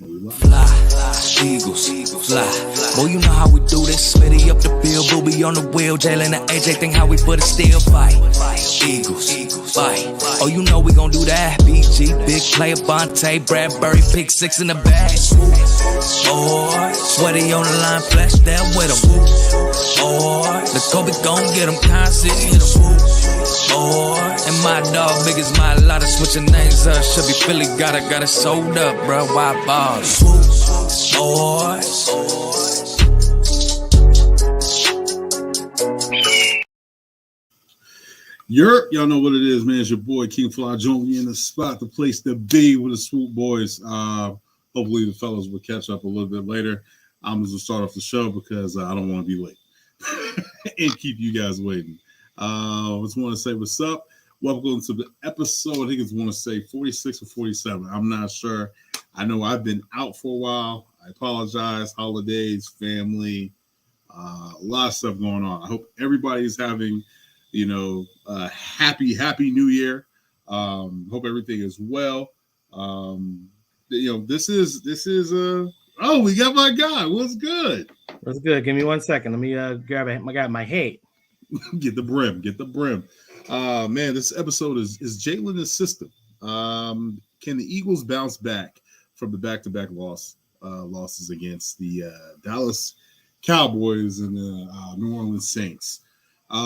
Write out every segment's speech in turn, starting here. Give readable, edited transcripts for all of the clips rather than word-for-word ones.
Fly, Eagles, fly. Boy, you know how we do this. Smitty up the bill, Booby on the wheel. Jalen and AJ think how we put a steel fight. Eagles, fight. Oh, you know we gon' do that. BG, big player, Bonte, Bradbury, pick 6 in the bag. Boy, sweaty on the line, flash that with him. Boy, the Kobe gon' get him, constant, hit him. Boy, and my dog, big as my lot of switching names up. Should be Philly, got it sold up, bro. Why bars? Boys. Y'all know what it is, man. It's your boy King Fly joining me in the spot, the place to be with the Swoop Boys. Hopefully the fellas will catch up a little bit later. I'm just gonna start off the show because I don't want to be late and keep you guys waiting. I just want to say what's up. Welcome to the episode. I think it's want to say 46 or 47. I'm not sure. I know I've been out for a while. I apologize. Holidays, family, a lot of stuff going on. I hope everybody's having, a happy New Year. Hope everything is well. This is oh, we got my guy. What's good? What's good? Give me 1 second. Let me grab my hat. Get the brim. Man, this episode is Jalen his system. Can the Eagles bounce back from the back-to-back losses against the Dallas Cowboys and the New Orleans Saints? What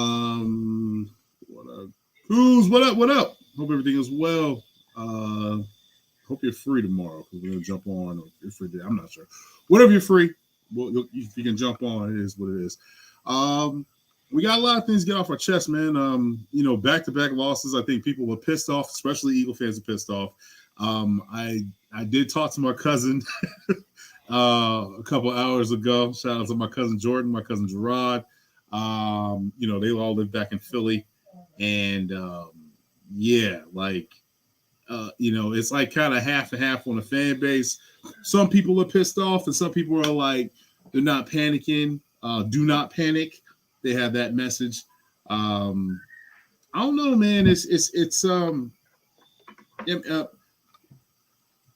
up? Hope everything is well. Hope you're free tomorrow. We're gonna jump on. Or if you're free, I'm not sure. Whatever you're free, if you can jump on, it is what it is. We got a lot of things to get off our chest, man. Back-to-back losses. I think people were pissed off, especially Eagle fans are pissed off. I did talk to my cousin a couple hours ago. Shout out to my cousin Jordan, my cousin Gerard. They all live back in Philly. And it's like kind of half and half on the fan base. Some people are pissed off, and some people are like, they're not panicking. Do not panic. They have that message. I don't know, man. It's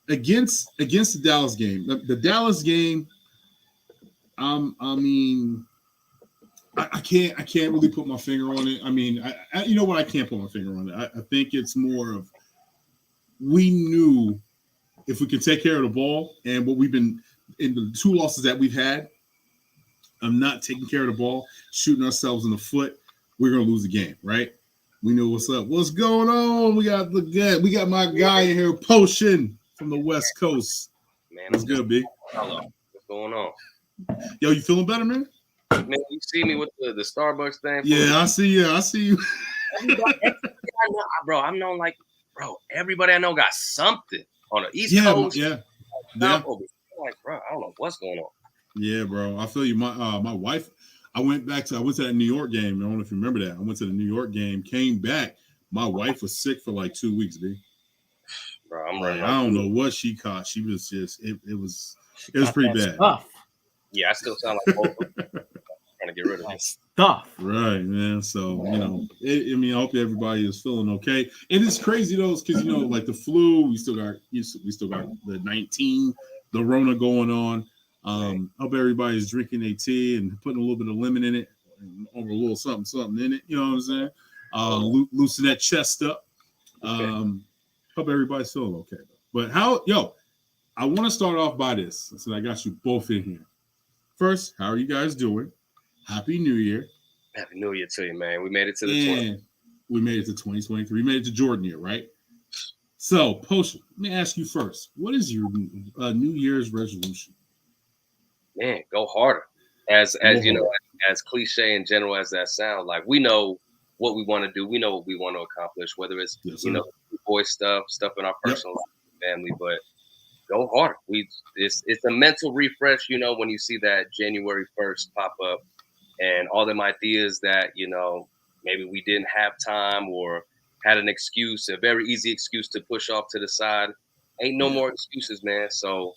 against the Dallas game. The Dallas game. I can't really put my finger on it. I mean, I can't put my finger on it. I think it's more of, we knew if we could take care of the ball, and what we've been in the 2 losses that we've had, I'm not taking care of the ball, shooting ourselves in the foot, we're gonna lose the game, right? We know what's up. What's going on? We got my guy in here, Potion from the West Coast. Man, what's good, B? Hello. What's going on? Yo, you feeling better, man? Man, you see me with the Starbucks thing? Yeah, I see you. Everybody I know, bro, I'm known like, everybody I know got something on the East Coast. Yeah. Like, bro, I don't know what's going on. Yeah, bro. I feel you. My wife, I went to that New York game. I don't know if you remember that. I went to the New York game, came back. My wife was sick for like 2 weeks, B. Bro, I'm running. I don't know what she caught. She was just it was pretty bad. Stuff. Yeah, I still sound like both of them. Trying to get rid of it. Stuff. Right, man. So, I hope everybody is feeling okay. And it's crazy though, because like the flu, we still got the 19, the Rona going on. Hope everybody's drinking their tea and putting a little bit of lemon in it, or a little something in it. You know what I'm saying? Loosen that chest up. Hope everybody's feeling okay. But I want to start off by this. So I got you both in here. First, how are you guys doing? Happy New Year. Happy New Year to you, man. We made it to the 20. We made it to 2023. We made it to Jordan year, right? So, Potion, let me ask you first. What is your New Year's resolution? Man, go harder. As cliche in general as that sounds, like, we know what we want to do. We know what we want to accomplish, whether it's, boy stuff in our personal life, family, but go harder. It's a mental refresh, when you see that January 1st pop up and all them ideas that, maybe we didn't have time or had an excuse, a very easy excuse to push off to the side. Ain't no more excuses, man. So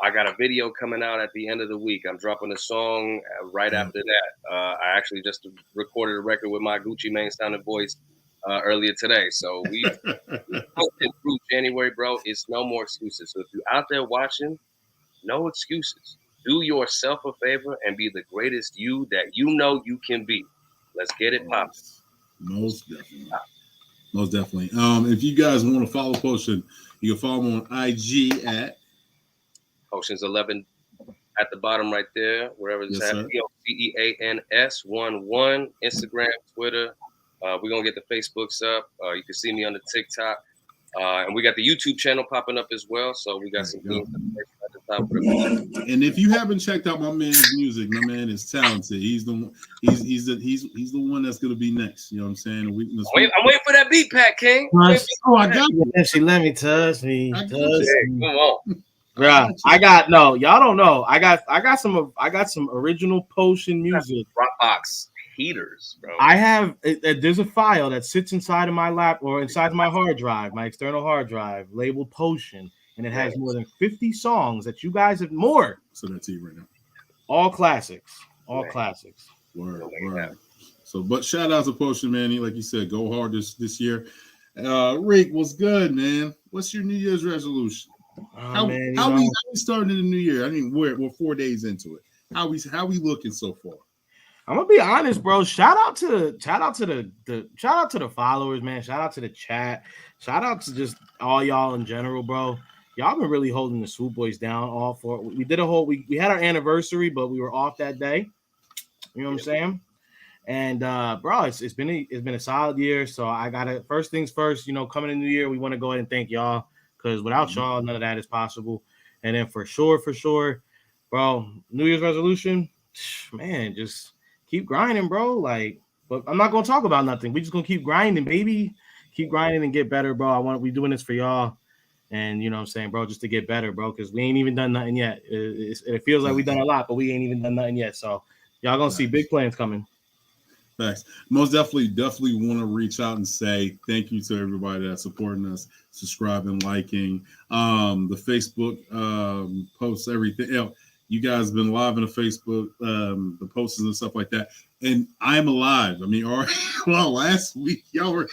I got a video coming out at the end of the week. I'm dropping a song right after that. I actually just recorded a record with my Gucci Mane sounding voice earlier today. So we improved January, bro. It's no more excuses. So if you're out there watching No excuses. Do yourself a favor and be the greatest you that you know you can be. Let's get it popping. Most definitely. Most definitely. If you guys want to follow Potion, you can follow him on IG at Potions11 at the bottom right there, wherever it's Yes, at. sir. POCEANS11, Instagram, Twitter. We're going to get the Facebooks up. You can see me on the TikTok. And we got the YouTube channel popping up as well. So we got some things at the top of the And if you haven't checked out my man's music, my man is talented. He's the one that's gonna be next. You know what I'm saying? I'm waiting for that beat, Pat King. I got you. She let me touch me. I got Touch you. me. Come on. Bruh, I got no, y'all don't know. I got some original Potion music. Dropbox heaters, bro. I have there's a file that sits inside of my lap or inside my hard drive, my external hard drive, labeled Potion, and it has more than 50 songs that you guys have more. So that's you right now. All classics. All classics. Word. So, but shout out to Potion, man. He, like you said, go hard this year. Rick, what's good, man? What's your New Year's resolution? How we starting in the new year? I mean, we're 4 days into it. How we looking so far? I'm gonna be honest, bro. Shout out to the followers, man. Shout out to the chat. Shout out to just all y'all in general, bro. Y'all been really holding the Swoop Boys down. All for we did a whole we had our anniversary, but we were off that day. You know what I'm saying? And bro, it's been a solid year. So I gotta first things first. You know, coming in the new year, we want to go ahead and thank y'all because without y'all, none of that is possible. And then for sure, bro, New Year's resolution, man, just keep grinding, bro. Like, but I'm not gonna talk about nothing. We just gonna keep grinding, baby. Keep grinding and get better, bro. We doing this for y'all, and you know what I'm saying, bro, just to get better, bro. Because we ain't even done nothing yet. It feels like we done a lot, but we ain't even done nothing yet. So y'all gonna see big plans coming. Thanks. Most definitely want to reach out and say thank you to everybody that's supporting us, subscribing, liking, the Facebook posts, everything. You know, you guys have been live on the Facebook, the posts and stuff like that. And I'm alive. I mean, last week, y'all were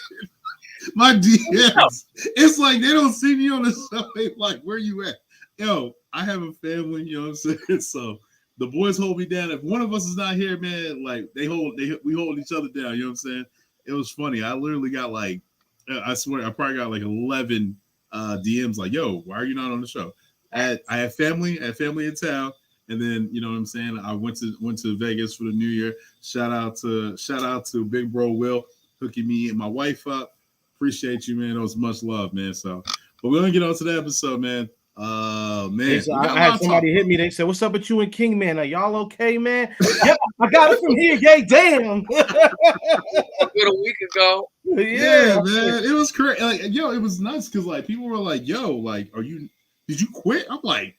my DMs. It's like they don't see me on the show. They like, where you at? Yo, I have a family, you know what I'm saying? So the boys hold me down. If one of us is not here, man, like we hold each other down, you know what I'm saying? It was funny. I literally got like, I swear, I probably got like 11 DMs like, yo, why are you not on the show? I had family in town. And then, you know what I'm saying? I went to Vegas for the New Year. Shout out to Big Bro Will hooking me and my wife up. Appreciate you, man. It was much love, man. So, but we're gonna get on to the episode, man. Man, I had somebody hit me. They said, "What's up with you and King, man? Are y'all okay, man?" Yep, I got it from here. Yay, damn. A week ago. Yeah, man. It was crazy. Like, yo, it was nuts because like people were like, "Yo, like, did you quit?" I'm like,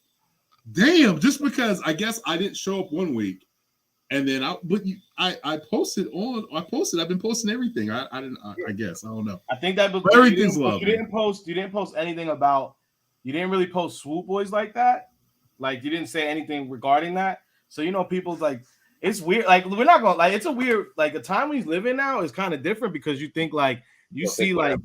damn, just because I guess I didn't show up one week, and then I posted. I've been posting everything. I guess I don't know. I think that was everything's love. You didn't post anything about. You didn't really post Swoop Boys like that. Like you didn't say anything regarding that. So you know, people's like it's weird. Like we're not gonna like it's a weird like the time we live in now is kind of different because you think like you see like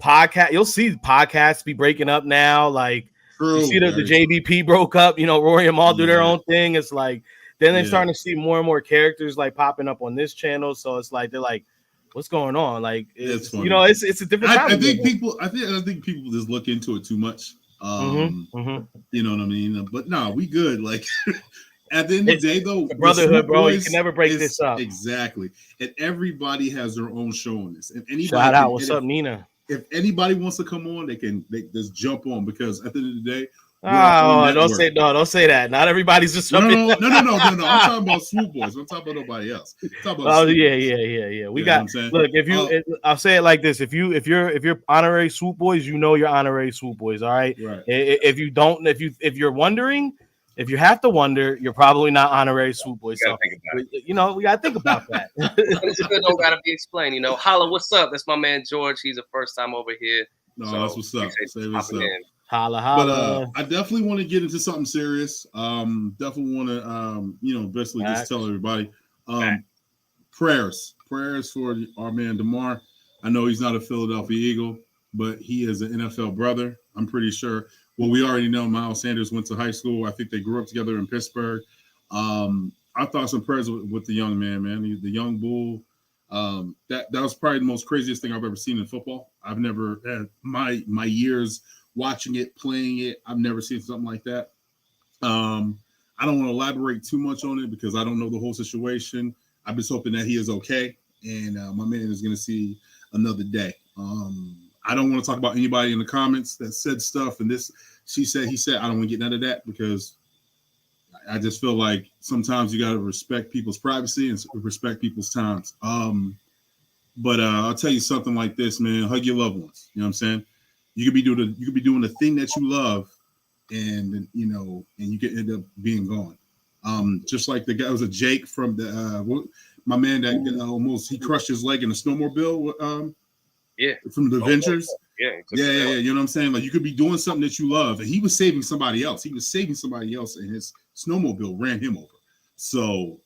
podcast. You'll see podcasts be breaking up now. Like. True, you see the JBP broke up, you know, Rory and Maul do their own thing. It's like then they're starting to see more and more characters like popping up on this channel. So it's like they're like, what's going on? Like it's you know, it's a different time. I think people just look into it too much. You know what I mean? But no, we good. Like at the end of the day, though, brotherhood, bro. You can never break this up. Exactly. And everybody has their own show on this. And anybody shout out, what's up, Nina? If anybody wants to come on, they just jump on because at the end of the day, don't say that. Not everybody's just jumping. No. I'm talking about Swoop Boys. I'm talking about nobody else. Yeah. We got. Look, I'll say it like this: if you're honorary Swoop Boys, you know you're honorary Swoop Boys. All right. If you don't, if you're wondering. If you have to wonder, you're probably not honorary Swoop Boy. So, you know, we gotta think about that. Don't gotta be explained. You know, holla, what's up? That's my man George. He's a first time over here. No, so that's what's up. Say what's up. Holla. But I definitely want to get into something serious. Definitely want to, basically just tell everybody, prayers for our man DeMar. I know he's not a Philadelphia Eagle, but he is an NFL brother. I'm pretty sure Well, we already know Miles Sanders went to high school. I think they grew up together in Pittsburgh. I thought some prayers with the young man, the young bull. That was probably the most craziest thing I've ever seen in football. I've never had my years watching it, playing it. I've never seen something like that. I don't want to elaborate too much on it because I don't know the whole situation. I'm just hoping that he is okay, and my man is going to see another day. I don't want to talk about anybody in the comments that said stuff and this, she said, he said. I don't want to get none of that because I just feel like sometimes you got to respect people's privacy and respect people's times. But I'll tell you something like this, man. Hug your loved ones. You know what I'm saying? You could be doing the thing that you love, and you could end up being gone. Just like the guy was a Jake from the my man that almost he crushed his leg in a snowmobile. From the Ventures. Yeah. You know what I'm saying? Like you could be doing something that you love, and he was saving somebody else. He was saving somebody else, and his snowmobile ran him over. So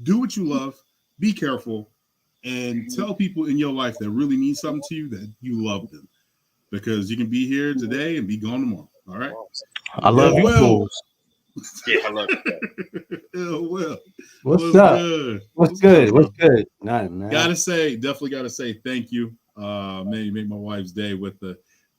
do what you love, be careful, and tell people in your life that really mean something to you that you love them, because you can be here today and be gone tomorrow. All right. I love you, fools. Yeah, I love you. Well, what's up? Good? What's good? What's good? Nothing, man. Definitely gotta say thank you. Man, you made my wife's day with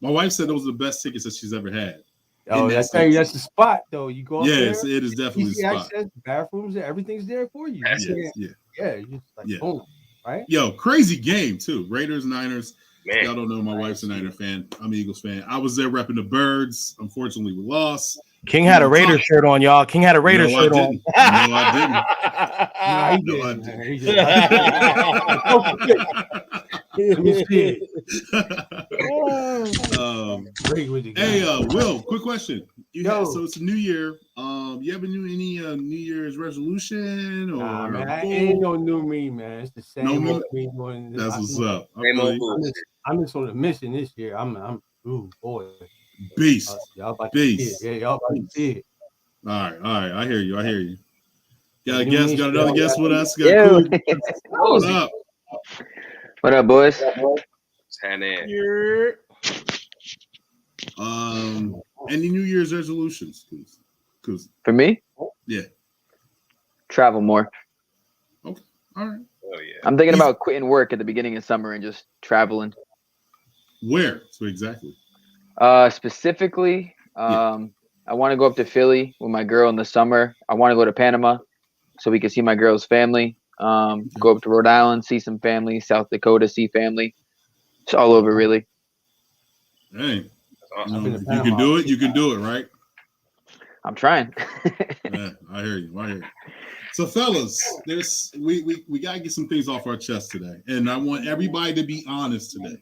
my wife said those are the best tickets that she's ever had. Oh, that's the spot though. You go up there. Yes, it is definitely the spot. Access, bathrooms, everything's there for you. Yeah. You just like boom, right? Yo, crazy game too. Raiders, Niners. Man. Y'all don't know my wife's a Niner fan. I'm an Eagles fan. I was there repping the Birds. Unfortunately, we lost. King had a Raiders shirt on, y'all. King had a Raiders shirt on. No, I didn't. Let me see it. Hey, Will, quick question. So it's a new year. You have any New Year's resolution or? Man, ain't no new me, man. It's the same. That's what's up. I'm just on a mission this year. Ooh, boy. Beast. Y'all about Beast. To see it. Yeah, y'all about to see it. All right. I hear you. Got a guest, got another guest with us. What's up? What up, boys? Any New Year's resolutions, please? For me? Yeah. Travel more. Okay. All right. Oh yeah. I'm thinking about quitting work at the beginning of summer and just traveling. Where? So exactly. Specifically, I want to go up to Philly with my girl in the summer. I want to go to Panama so we can see my girl's family. Go up to Rhode Island, see some family. South Dakota, see family. It's all over, really. Hey, awesome. If you can do it, you can do it, right? I'm trying. Yeah, I hear you. So, fellas, we gotta get some things off our chest today, and I want everybody to be honest today.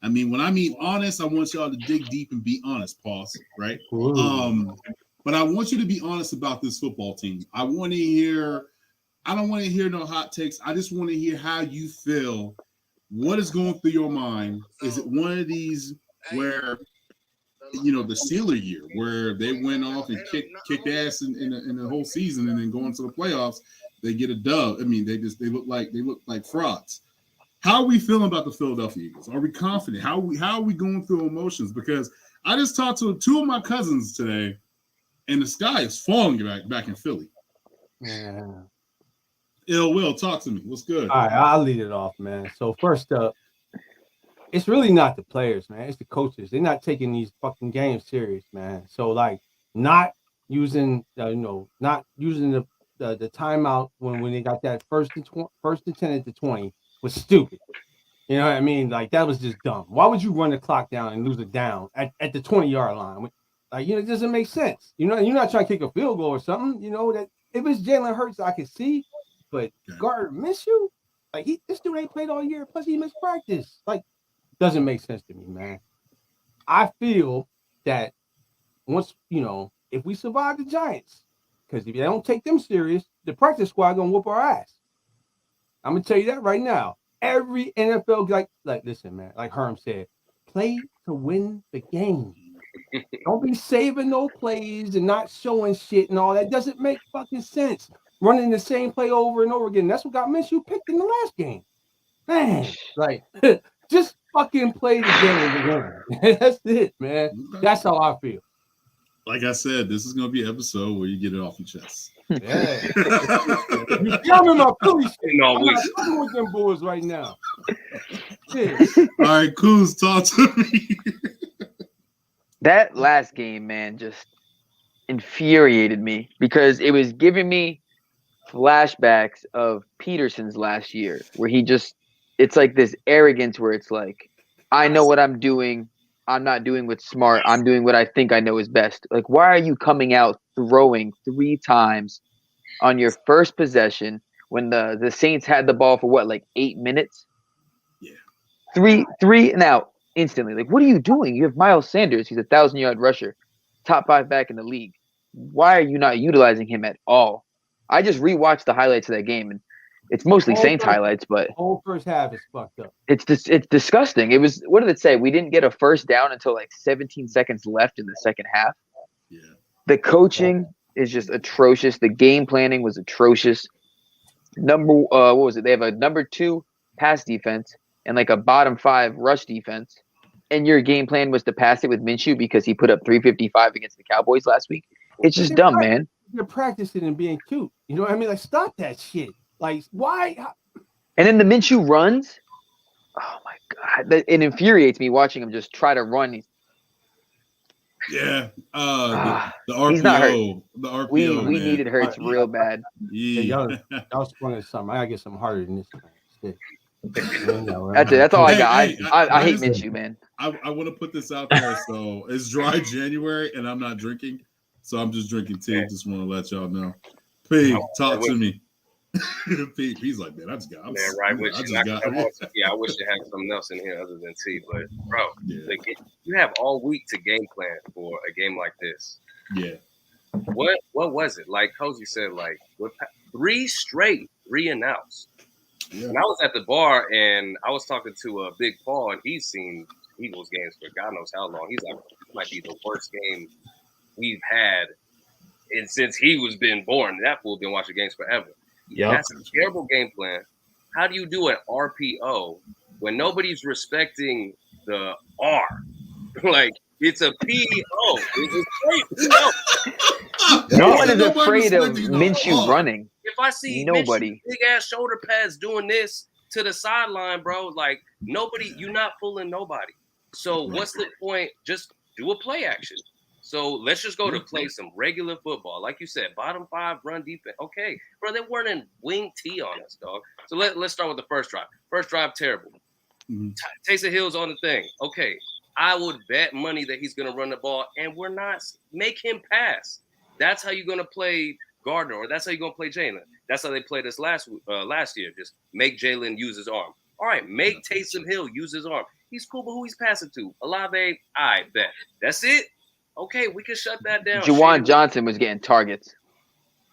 I mean, when I mean honest, I want y'all to dig deep and be honest. Pause. Right. But I want you to be honest about this football team. I don't want to hear no hot takes. I just want to hear how you feel. What is going through your mind? Is it one of these where, the Steeler year, where they went off and kicked ass in the whole season, and then going to the playoffs, they get a dub? I mean, they look like frauds. How are we feeling about the Philadelphia Eagles? Are we confident? How are we going through emotions? Because I just talked to two of my cousins today, and the sky is falling back in Philly. Yeah. Will, talk to me. What's good? All right, I'll lead it off, man. So first up, it's really not the players, man. It's the coaches. They're not taking these fucking games serious, man. So like, not using the timeout when they got that first and 10 at the 20 was stupid. You know what I mean? Like that was just dumb. Why would you run the clock down and lose it down at the 20-yard line? Like, it doesn't make sense. You're not trying to kick a field goal or something. That if it's Jalen Hurts, I can see. But Gardner Minshew, like this dude ain't played all year. Plus he missed practice. Like, doesn't make sense to me, man. I feel that once if we survive the Giants, because if they don't take them serious, the practice squad gonna whoop our ass. I'm gonna tell you that right now. Every NFL like listen, man. Like Herm said, play to win the game. Don't be saving no plays and not showing shit and all that. Doesn't make fucking sense. Running the same play over and over again. That's what got Minshew picked in the last game. Man, like just fucking play the game. That's it, man. That's how I feel. Like I said, this is gonna be an episode where you get it off your chest. Yeah. You tell me my Philly shit. No, I'm we- not fucking with them boys right now. Yeah. All right, Kuz, talk to me. That last game, man, just infuriated me because it was giving me flashbacks of Peterson's last year, where it's like this arrogance where it's like, I know what I'm doing. I'm not doing what's smart. I'm doing what I think I know is best. Like, why are you coming out throwing 3 times on your first possession when the Saints had the ball for what, like 8 minutes? Yeah. Three and out instantly. Like, what are you doing? You have Miles Sanders. He's a 1,000-yard rusher, top 5 back in the league. Why are you not utilizing him at all? I just rewatched the highlights of that game, and it's mostly Saints highlights, but whole first half is fucked up. it's disgusting. It was, what did it say? We didn't get a first down until like 17 seconds left in the second half. Yeah. The coaching is just atrocious. The game planning was atrocious. What was it? They have a number 2 pass defense and like a bottom 5 rush defense. And your game plan was to pass it with Minshew because he put up 355 against the Cowboys last week. It's just dumb, man. You're practicing and being cute. You know what I mean? Like, stop that shit. Like, why? And then the Minshew runs. Oh my God. It infuriates me watching him just try to run. Yeah. The RPO. He's not hurt. The RPO. We man. needed Hurts real bad. Yeah. Y'all spawning something. I gotta get something harder than this. Shit. That's all I got. Hey, I hate Minshew, man. I want to put this out there. So it's dry January, and I'm not drinking. So I'm just drinking tea. Just want to let y'all know. P, talk to me. P, he's like, man, I just got. Man, right with you. I wish you had something else in here other than tea, but bro, you have all week to game plan for a game like this. Yeah. What was it? Like Cozy said, like 3 straight 3-and-outs. Yeah. And I was at the bar and I was talking to Big Paul, and he's seen Eagles games for God knows how long. He's like, it might be the worst game we've had, and since he was been born, that fool been watching games forever. Yeah, that's a terrible game plan. How do you do an RPO when nobody's respecting the R? Like, it's a PO. No one is afraid of Minshew running. If I see nobody big ass shoulder pads doing this to the sideline, bro, like nobody, you're not fooling nobody. So what's the point? Just do a play action. So let's just go to play some regular football. Like you said, bottom 5 run defense. Okay, bro, they weren't in wing T on us, dog. So let's start with the first drive. First drive, terrible. Taysom Hill's on the thing. Okay, I would bet money that he's going to run the ball, and we're not. Make him pass. That's how you're going to play Gardner, or that's how you're going to play Jalen. That's how they played us last year. Just make Jalen use his arm. All right, make Taysom Hill use his arm. He's cool, but who he's passing to? Olave, I bet. That's it. Okay, we can shut that down. Juwan Johnson was getting targets.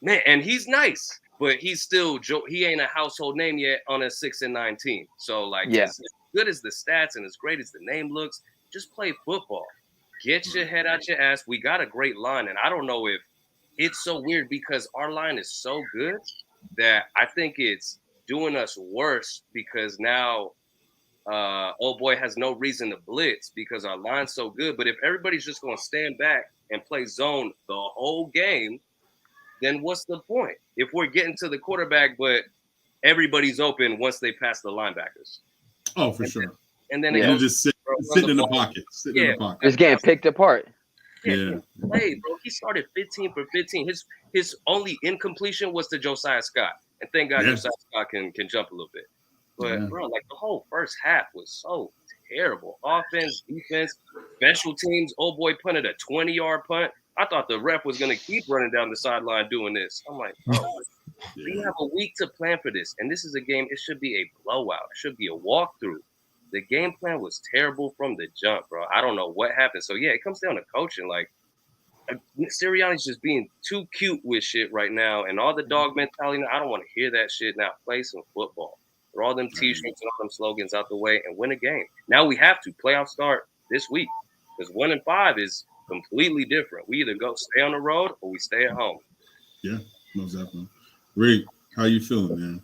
Man, and he's nice, but he's still he ain't a household name yet on a 6-9 team. So, like, as good as the stats and as great as the name looks, just play football. Get your head out your ass. We got a great line, and I don't know if it's so weird because our line is so good that I think it's doing us worse because now old boy has no reason to blitz because our line's so good. But if everybody's just going to stand back and play zone the whole game, then what's the point? If we're getting to the quarterback, but everybody's open once they pass the linebackers. Oh, for sure. And then they just sitting in the pocket. Sitting in the pocket. Just getting picked apart. Yeah. Play, bro. He started 15 for 15. His only incompletion was to Josiah Scott. And thank God Josiah Scott can jump a little bit. But, bro, like the whole first half was so terrible. Offense, defense, special teams. Old boy punted a 20-yard punt. I thought the ref was going to keep running down the sideline doing this. I'm like, bro, we have a week to plan for this. And this is a game, it should be a blowout. It should be a walkthrough. The game plan was terrible from the jump, bro. I don't know what happened. So, yeah, it comes down to coaching. Like, Sirianni's just being too cute with shit right now. And all the dog mentality, I don't want to hear that shit. Now play some football. Throw all them T-shirts and all them slogans out the way and win a game. Now we have to. Playoff start this week. Because 1-5 is completely different. We either go stay on the road or we stay at home. Yeah, most definitely. Rick, how you feeling, man?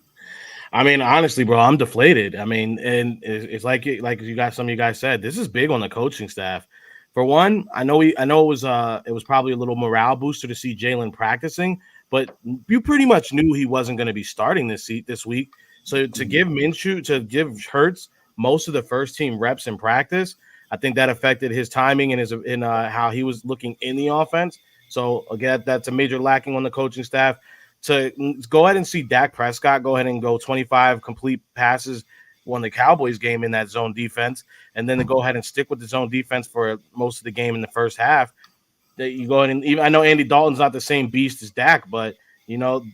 I mean, honestly, bro, I'm deflated. I mean, and it's like you guys, some of you guys said, this is big on the coaching staff. For one, I know it was probably a little morale booster to see Jalen practicing, but you pretty much knew he wasn't going to be starting this week. So to give Hurts most of the first team reps in practice, I think that affected his timing and how he was looking in the offense. So again, that's a major lacking on the coaching staff. To go ahead and see Dak Prescott go ahead and go 25 complete passes won the Cowboys game in that zone defense, and then to go ahead and stick with the zone defense for most of the game in the first half. That you go ahead and even I know Andy Dalton's not the same beast as Dak, but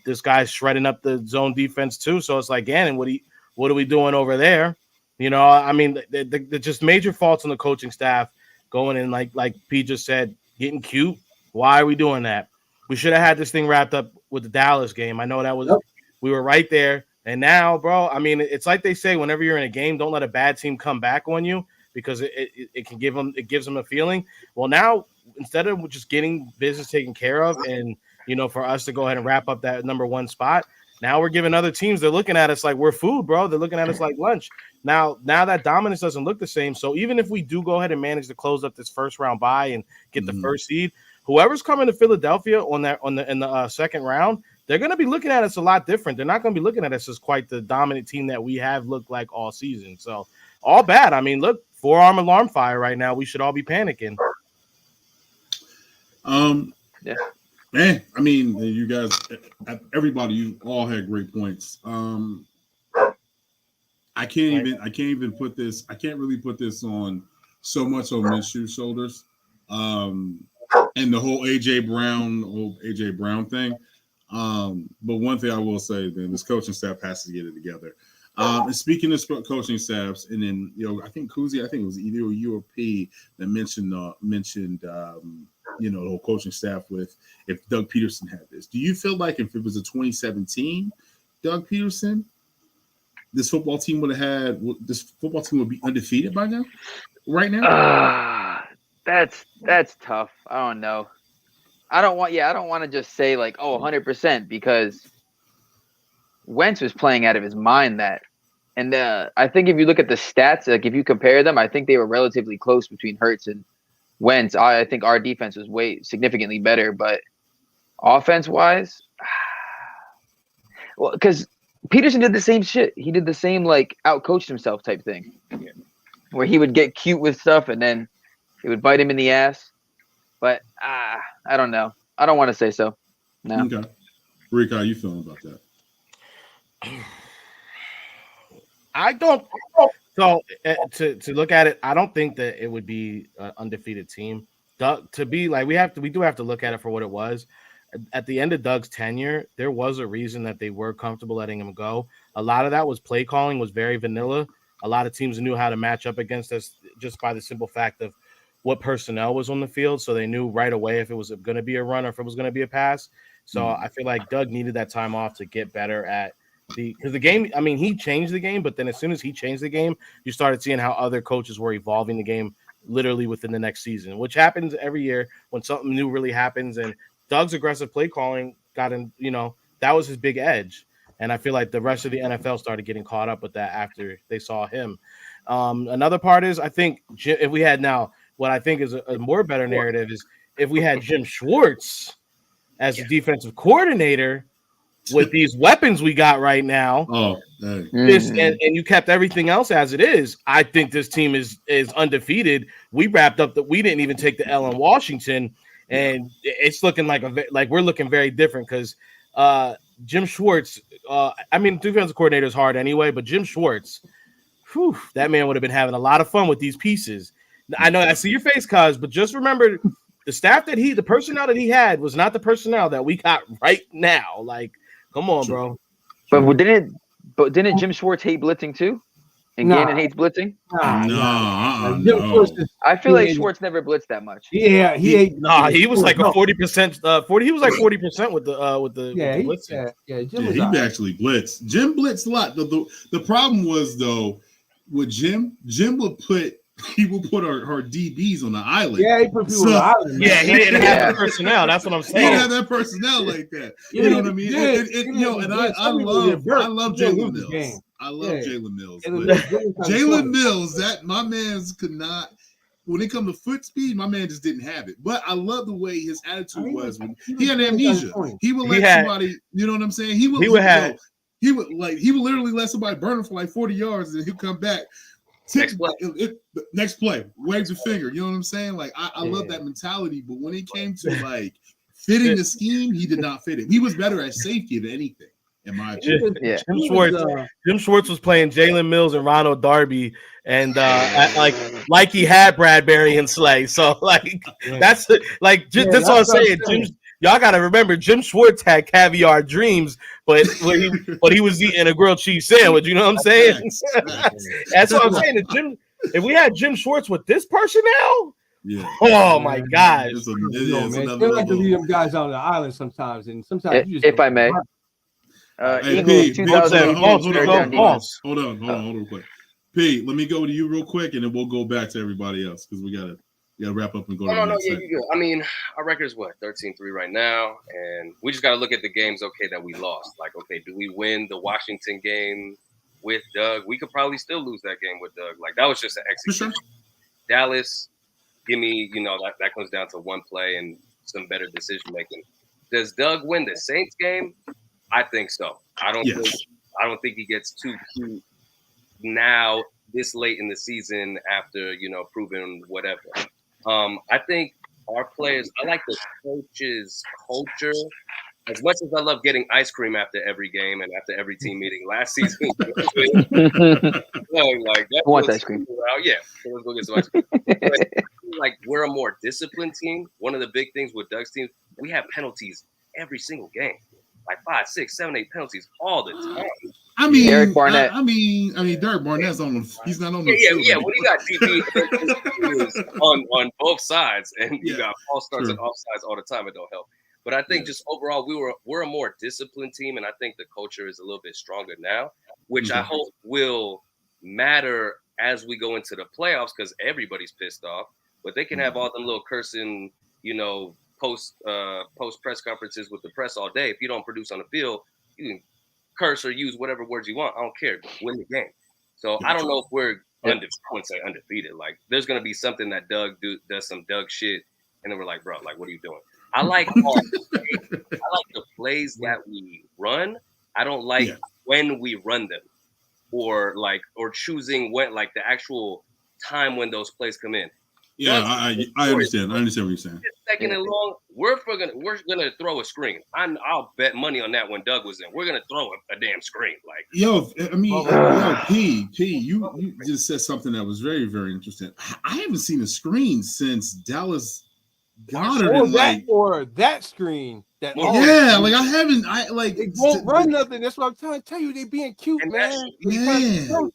this guy's shredding up the zone defense too. So it's like, Gannon, what are we doing over there? I mean, the just major faults on the coaching staff going in, like P just said, getting cute. Why are we doing that? We should have had this thing wrapped up with the Dallas game. I know we were right there. And now, bro, I mean, it's like they say, whenever you're in a game, don't let a bad team come back on you because it gives them a feeling. Well, now, instead of just getting business taken care of and, for us to go ahead and wrap up that number one spot, now we're giving other teams, they're looking at us like we're food, bro. They're looking at us like lunch. Now that dominance doesn't look the same. So even if we do go ahead and manage to close up this first round bye and get the first seed, whoever's coming to Philadelphia in the second round, they're going to be looking at us a lot different. They're not going to be looking at us as quite the dominant team that we have looked like all season. So all bad. I mean, look, forearm alarm fire right now. We should all be panicking. Yeah. Man, I mean, you guys, everybody, you all had great points. I can't even put this. I can't really put this on so much on Minshew's shoulders. And the whole AJ Brown thing. But one thing I will say, then, this coaching staff has to get it together. And speaking of coaching staffs, and then I think Kuzi, it was either you or P that mentioned the whole coaching staff with if Doug Peterson had this. Do you feel like if it was a 2017 Doug Peterson, this football team would be undefeated by now? Right now? That's tough. I don't know. I don't want to just say 100% because Wentz was playing out of his mind and I think if you look at the stats, if you compare them, I think they were relatively close between Hurts and Wentz. I think our defense was way significantly better, but offense wise, well, because Peterson did the same shit. He did the same outcoached himself type thing, where he would get cute with stuff and then it would bite him in the ass. But I don't know. I don't want to say so. No. Okay. Rick, how you feeling about that? I don't. So to look at it, I don't think that it would be an undefeated team. Doug, we do have to look at it for what it was. At the end of Doug's tenure, there was a reason that they were comfortable letting him go. A lot of that was play calling was very vanilla. A lot of teams knew how to match up against us just by the simple fact of what personnel was on the field. So they knew right away if it was going to be a run or if it was going to be a pass. So I feel like Doug needed that time off to get better at because the game, I mean, he changed the game, but then as soon as he changed the game, you started seeing how other coaches were evolving the game literally within the next season, which happens every year when something new really happens. And Doug's aggressive play calling got in, that was his big edge. And I feel like the rest of the NFL started getting caught up with that after they saw him. Another part is I think if we had now, what I think is a more better narrative is if we had Jim Schwartz as the defensive coordinator with these weapons we got right now, and you kept everything else as it is, I think this team is undefeated. We wrapped up that we didn't even take the L in Washington, and it's looking like we're looking very different because Jim Schwartz. I mean, defensive coordinator is hard anyway, but Jim Schwartz, that man would have been having a lot of fun with these pieces. I know I see your face, Cuz, but just remember the personnel that he had was not the personnel that we got right now. Like, come on, bro. But didn't Jim Schwartz hate blitzing too? And Gannon hates blitzing? No. I feel like Schwartz never blitzed that much. Yeah, he was like a 40%. He was like 40% with the blitzing. He actually blitzed. Jim blitzed a lot. The problem was though with Jim would put he will put our DBs on the island. Yeah, he put people on the island. Man. Yeah, he didn't have the personnel. That's what I'm He saying. didn't have that personnel like that. You know what I mean? And I love Jalen Mills. I love Jalen Mills. But Jalen Mills, that my man's could not. When it comes to foot speed, my man just didn't have it. But I love the way his attitude was when he had amnesia. He would let somebody, you know what I'm saying? He would literally let somebody burn him for like 40 yards and he'll come back. Next play, waves a finger. You know what I'm saying? Like I love that mentality. But when it came to like fitting the scheme, he did not fit it. He was better at safety than anything. In my opinion. Jim Schwartz was playing Jalen Mills and Ronald Darby, and like he had Bradbury and Slay. So that's what I'm saying. Y'all got to remember, Jim Schwartz had caviar dreams, but he was eating a grilled cheese sandwich. You know what I'm saying? That's what I'm saying. If we had Jim Schwartz with this personnel. Yeah. Oh my gosh. Man, they like to leave them guys out on the island sometimes, and sometimes if I may. Eagles 2000. Hold on, real quick. P, let me go to you real quick, and then we'll go back to everybody else because we gotta wrap up and go. I mean, our record's what 13-3 right now, and we just gotta look at the games. Okay, that we lost. Like, okay, do we win the Washington game with Doug? We could probably still lose that game with Doug. Like that was just an execution. Sure. Dallas, give me, that comes down to one play and some better decision making. Does Doug win the Saints game? I think so. I don't think he gets too cute now this late in the season after proving whatever. I think our players. I like the coach's culture. As much as I love getting ice cream after every game and after every team meeting last season, that wants ice cream. Yeah, so let's go get some ice cream. But, like we're a more disciplined team. One of the big things with Doug's team, we have penalties every single game. Like 5, 6, 7, 8 penalties all the time. I mean, Derek Barnett. I mean, Derek Barnett's on the. He's not on the. Yeah. When you got DB on both sides, and you got false starts and offsides all the time, it don't help. But I think just overall, we're a more disciplined team, and I think the culture is a little bit stronger now, which I hope will matter as we go into the playoffs because everybody's pissed off. But they can have all them little cursing, post press conferences with the press all day. If you don't produce on the field, you can curse or use whatever words you want. I don't care. Win the game. So I don't know if we're undefeated. Like there's gonna be something that Doug does some Doug shit, and then we're like, bro, like what are you doing? I like the plays that we run. I don't like when we run them, or choosing when the actual time when those plays come in. Yeah, I understand. I understand what you're saying. Second and long, we're gonna throw a screen. I'll bet money on that when Doug was in. We're gonna throw a damn screen. P, you just said something that was very, very interesting. I haven't seen a screen since Dallas Goddard that screen. I haven't. They won't run nothing. That's what I'm trying to tell you. They being cute, man. Gardner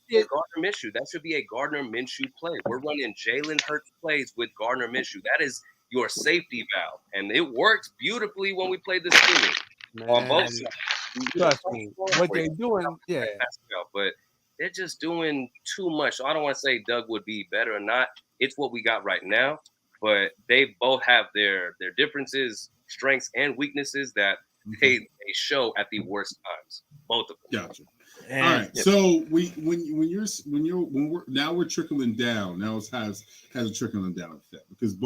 Minshew. That should be a Gardner Minshew play. We're running Jalen Hurts plays with Gardner Minshew. That is your safety valve, and it works beautifully when we play this team on both sides. Trust me, what they're doing, but they're just doing too much. So I don't want to say Doug would be better or not. It's what we got right now, but they both have their differences, strengths and weaknesses that they show at the worst times. Both of them. Gotcha. All right. So we're trickling down. Now it has a trickling down effect because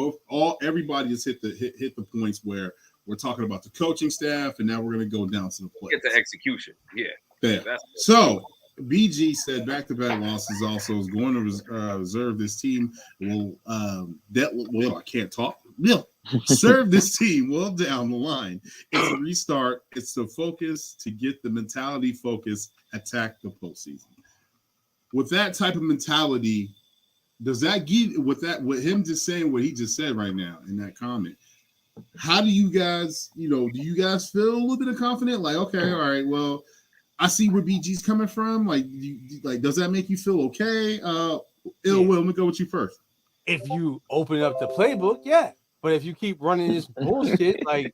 everybody has hit the points where we're talking about the coaching staff, and now we're going to go down to the play. Get the execution. Yeah. So BG said back-to-back losses also is going to reserve this team. I can't talk. Serve this team well down the line. It's a restart. It's the focus to get the mentality focus, attack the postseason. With that type of mentality, does that give with him just saying what he just said right now in that comment? How do you guys, do you guys feel a little bit of confidence? Like, okay, all right, well, I see where BG's coming from. Like, does that make you feel okay? Will, let me go with you first. If you open up the playbook, yeah. But if you keep running this bullshit, like,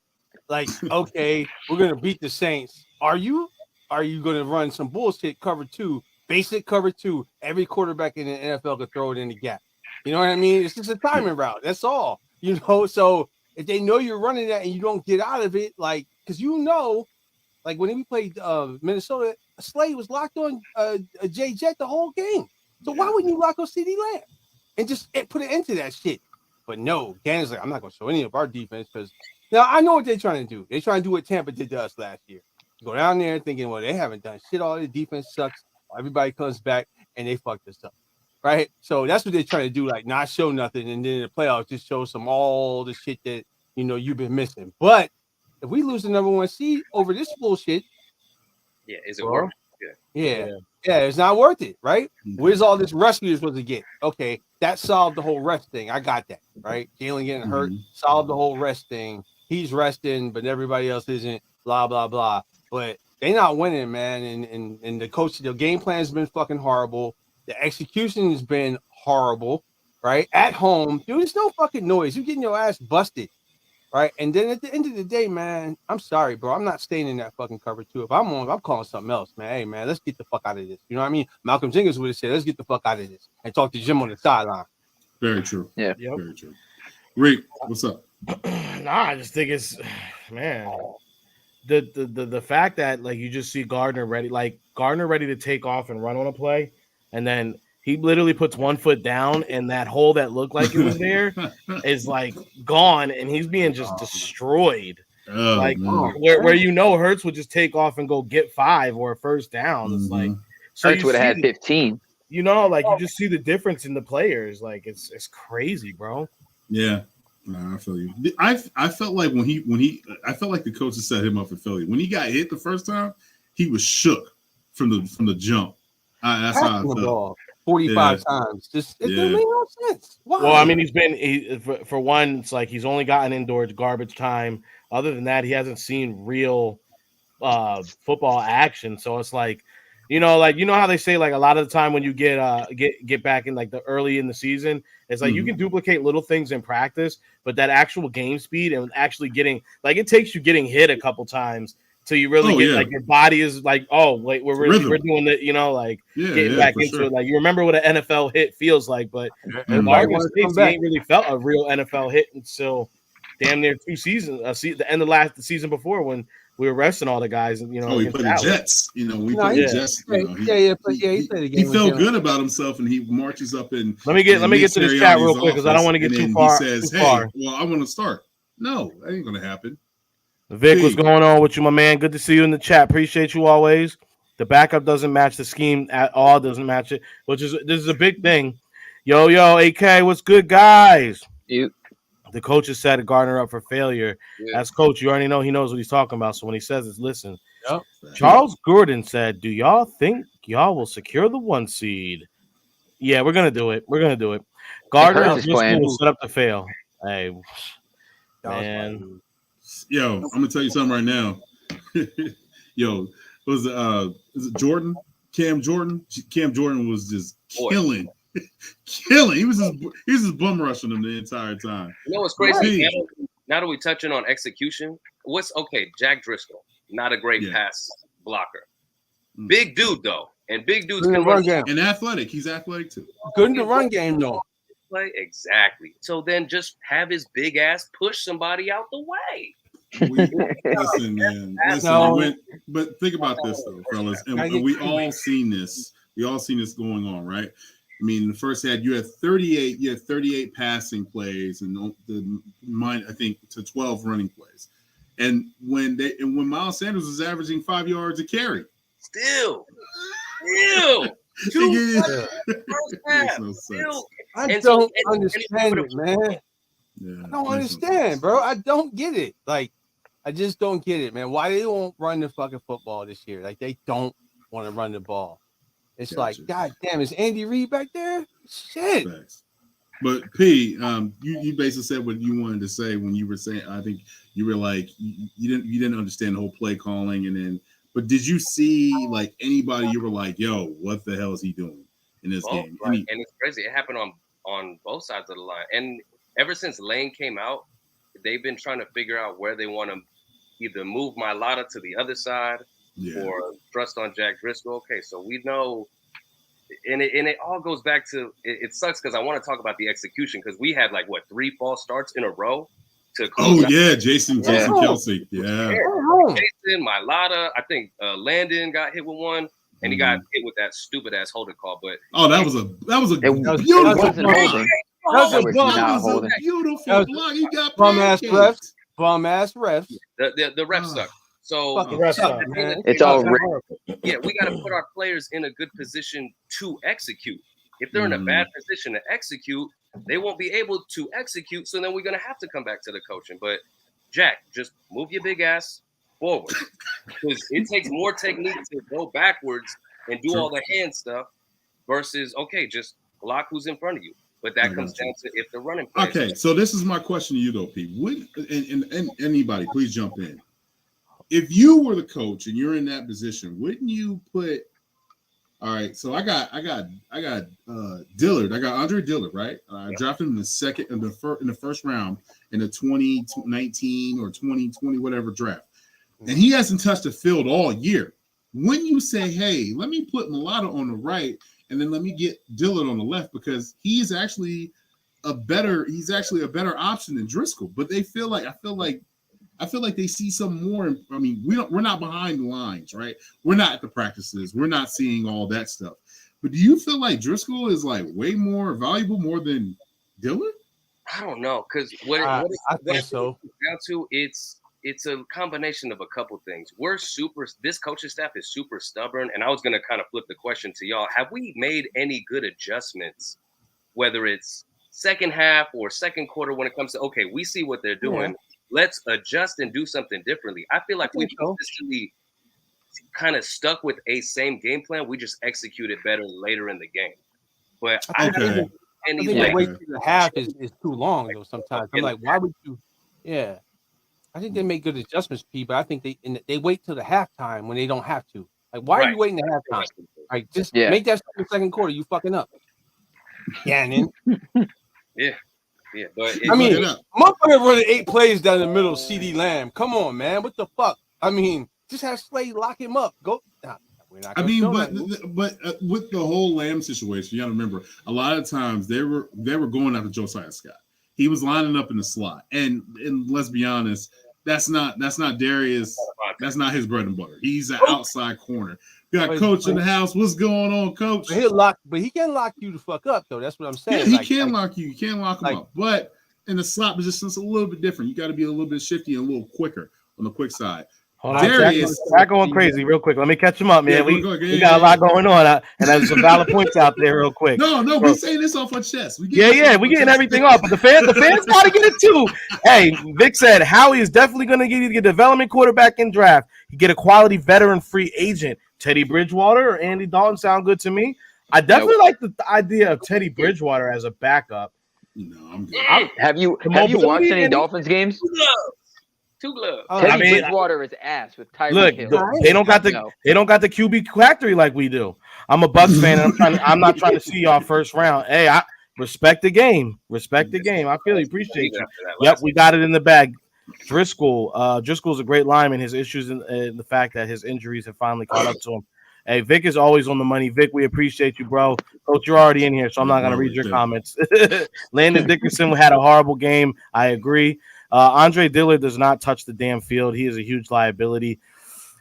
okay, we're gonna beat the Saints. Are you gonna run some bullshit cover 2, basic cover 2? Every quarterback in the NFL could throw it in the gap. You know what I mean? It's just a timing route. That's all. You know, so if they know you're running that and you don't get out of it, like, because you know, like when we played Minnesota, Slade was locked on J Jet the whole game. So why wouldn't you lock on CD Lamb and just put it into that shit? But no, Gannon's like, I'm not going to show any of our defense because now I know what they're trying to do. They're trying to do what Tampa did to us last year. Go down there thinking, well, they haven't done shit. All the defense sucks. Everybody comes back and they fucked us up. Right? So that's what they're trying to do, like not show nothing. And then in the playoffs, just show some all the shit that, you know, you've been missing. But if we lose the number 1 seed over this bullshit, yeah, is it worth it? Yeah, it's not worth it, right? Where's all this rest you're supposed to get? Okay, that solved the whole rest thing. I got that, right? Jalen getting hurt solved the whole rest thing. He's resting, but everybody else isn't, blah, blah, blah. But they not winning, man. And the coach, the game plan has been fucking horrible. The execution has been horrible, right? At home, dude, there's no fucking noise. You're getting your ass busted. Right. And then at the end of the day, man, I'm sorry, bro. I'm not staying in that fucking cover two. If I'm on, I'm calling something else, man. Hey, man, let's get the fuck out of this. You know what I mean? Malcolm Jenkins would have said, let's get the fuck out of this and talk to Jim on the sideline. Very true. Yeah. Very true. Rick, what's up? I just think it's, man, the fact that, like, you just see Gardner ready to take off and run on a play, and then he literally puts 1 foot down, and that hole that looked like it was there is like gone, and he's being just destroyed. Where you know Hurts would just take off and go get 5 or a first down. It's like so Hurts would have had 15. You know, like you just see the difference in the players. Like it's crazy, bro. Yeah. No, I feel you. I felt like I felt like the coaches set him up for Philly. When he got hit the first time, he was shook from the jump. That's how I felt. 45 times. It doesn't make no sense. Why? Well, I mean, for one, it's like he's only gotten indoors garbage time. Other than that, he hasn't seen real football action. So it's like, you know how they say, like, a lot of the time when you get back in like the early in the season, it's like you can duplicate little things in practice, but that actual game speed and actually getting, like, it takes you getting hit a couple times till you really get like your body is like, oh wait, we're doing it, you know, like getting back into it. Like you remember what an NFL hit feels like, but in Oregon State, he ain't really felt a real NFL hit until damn near 2 seasons. The end of the season before when we were resting all the guys, you know. We played the Jets, you know. We played the Jets. He played the game. He felt good about himself, and he marches up and let me get to this chat real quick because I don't want to get too far. He says, "Hey, well, I want to start." No, that ain't gonna happen. Vic, what's going on with you, my man? Good to see you in the chat. Appreciate you always. The backup doesn't match the scheme at all. Doesn't match it, this is a big thing. Yo, AK, what's good, guys? The coach has set Gardner up for failure. Yeah. As coach, you already know he knows what he's talking about. So when he says it, listen. Yep. Charles Gordon said, "Do y'all think y'all will secure the 1 seed?" Yeah, we're gonna do it. Gardner will set up to fail. Hey, man. Yo, I'm gonna tell you something right now. Yo, is it Jordan? Cam Jordan? Cam Jordan was just killing. He was just bum rushing them the entire time. You know what's crazy? Now that we're touching on execution, Jack Driscoll, not a great pass blocker. Big dude though, and big dudes can run game. And athletic. He's athletic too. Good in the run game though. Play exactly. So then just have his big ass push somebody out the way. Listen, man. But think about this though, fellas, and we all seen this. We all seen this going on, right? I mean, in the first half, you had 38 passing plays, and I think to 12 running plays. And when Miles Sanders was averaging 5 yards a carry, still. I don't understand it, man. Yeah, I don't understand, bro. I don't get it. Like, I just don't get it, man. Why they won't run the fucking football this year? Like, they don't want to run the ball. It's like, God damn, is Andy Reid back there? Shit. Thanks. But P, you basically said what you wanted to say when you were saying. I think you were like you didn't understand the whole play calling, and then. But did you see like anybody you were like, yo, what the hell is he doing in this game? Right. And it's crazy. It happened on both sides of the line. And ever since Lane came out, they've been trying to figure out where they want to either move Mailata to the other side or trust on Jack Driscoll. Okay, so we know And it all goes back to it sucks because I want to talk about the execution because we had 3 false starts in a row to close out. Jason Kelsey. Yeah. Jason, Mailata, I think Landon got hit with one, and he got hit with that stupid ass holding call. But that was a beautiful block. That was a beautiful block. He got bum ass refs. The refs suck. So it's all rigged. Yeah, we got to put our players in a good position to execute. If they're in a bad position to execute, they won't be able to execute. So then we're gonna have to come back to the coaching. But Jack, just move your big ass forward because it takes more technique to go backwards and do all the hand stuff versus just block who's in front of you. But that comes down to if the running play. Okay, so this is my question to you though, Pete. And anybody, please jump in. If you were the coach and you're in that position, wouldn't you put? All right, so I got Dillard. I got Andre Dillard, right? I drafted him in the first round in the 2019 or 2020 whatever draft, and he hasn't touched the field all year. When you say, "Hey, let me put Mailata on the right, and then let me get Dillard on the left," because he's actually a better option than Driscoll, but I feel like they see some more. I mean, we're not behind the lines, right? We're not at the practices. We're not seeing all that stuff. But do you feel like Driscoll is way more valuable more than Dillard? I don't know, because I think so. Down to it's a combination of a couple things. This coaching staff is super stubborn, and I was gonna kind of flip the question to y'all. Have we made any good adjustments, whether it's second half or second quarter, when it comes to we see what they're doing. Yeah. Let's adjust and do something differently. I feel like we've consistently kind of stuck with a same game plan. We just execute it better later in the game. But I think the wait to the half is too long though. Sometimes I'm like, why would you? Yeah, I think they make good adjustments, P. But I think they wait till the halftime when they don't have to. Like, why are you waiting to halftime? Like, just make that second quarter. You fucking up, Gannon. Yeah, but I mean, motherfucker running 8 plays down the middle of CD Lamb. Come on, man. What the fuck? I mean, just have Slade lock him up. Go. We're not but with the whole Lamb situation, you got to remember, a lot of times they were going after Josiah Scott. He was lining up in the slot, and let's be honest, that's not Darius. That's not his bread and butter. He's an outside corner. You got Coach in the house. What's going on, Coach? But he can lock you the fuck up, though. That's what I'm saying. Yeah, he can lock you. You can't lock him up. But in the slot position, it's a little bit different. You got to be a little bit shifty and a little quicker on the quick side. Hold on, Darius, Jack going crazy real quick. Let me catch him up, man. We got a lot going on, and there's some valid points out there real quick. No, we saying this off our chest. We getting everything off, but the fans got to get it too. Hey, Vic said Howie is definitely going to get a development quarterback in draft. You get a quality veteran free agent. Teddy Bridgewater or Andy Dalton sound good to me. I definitely like the idea of Teddy Bridgewater as a backup. No, I'm good. Have you watched any Dolphins games? Two gloves. Teddy Bridgewater is ass with Tyreek Hill. They don't got the QB factory like we do. I'm a Bucs fan. And I'm not trying to see y'all first round. Hey, I respect the game. Respect the game. I feel you. Appreciate you. Yep, we got it in the bag. Driscoll's a great lineman. His issues in the fact that his injuries have finally caught up to him. Hey, Vic is always on the money. Vic, we appreciate you, bro. Coach, you're already in here, so I'm not going to read your comments. Landon Dickerson had a horrible game. I agree. Andre Dillard does not touch the damn field. He is a huge liability.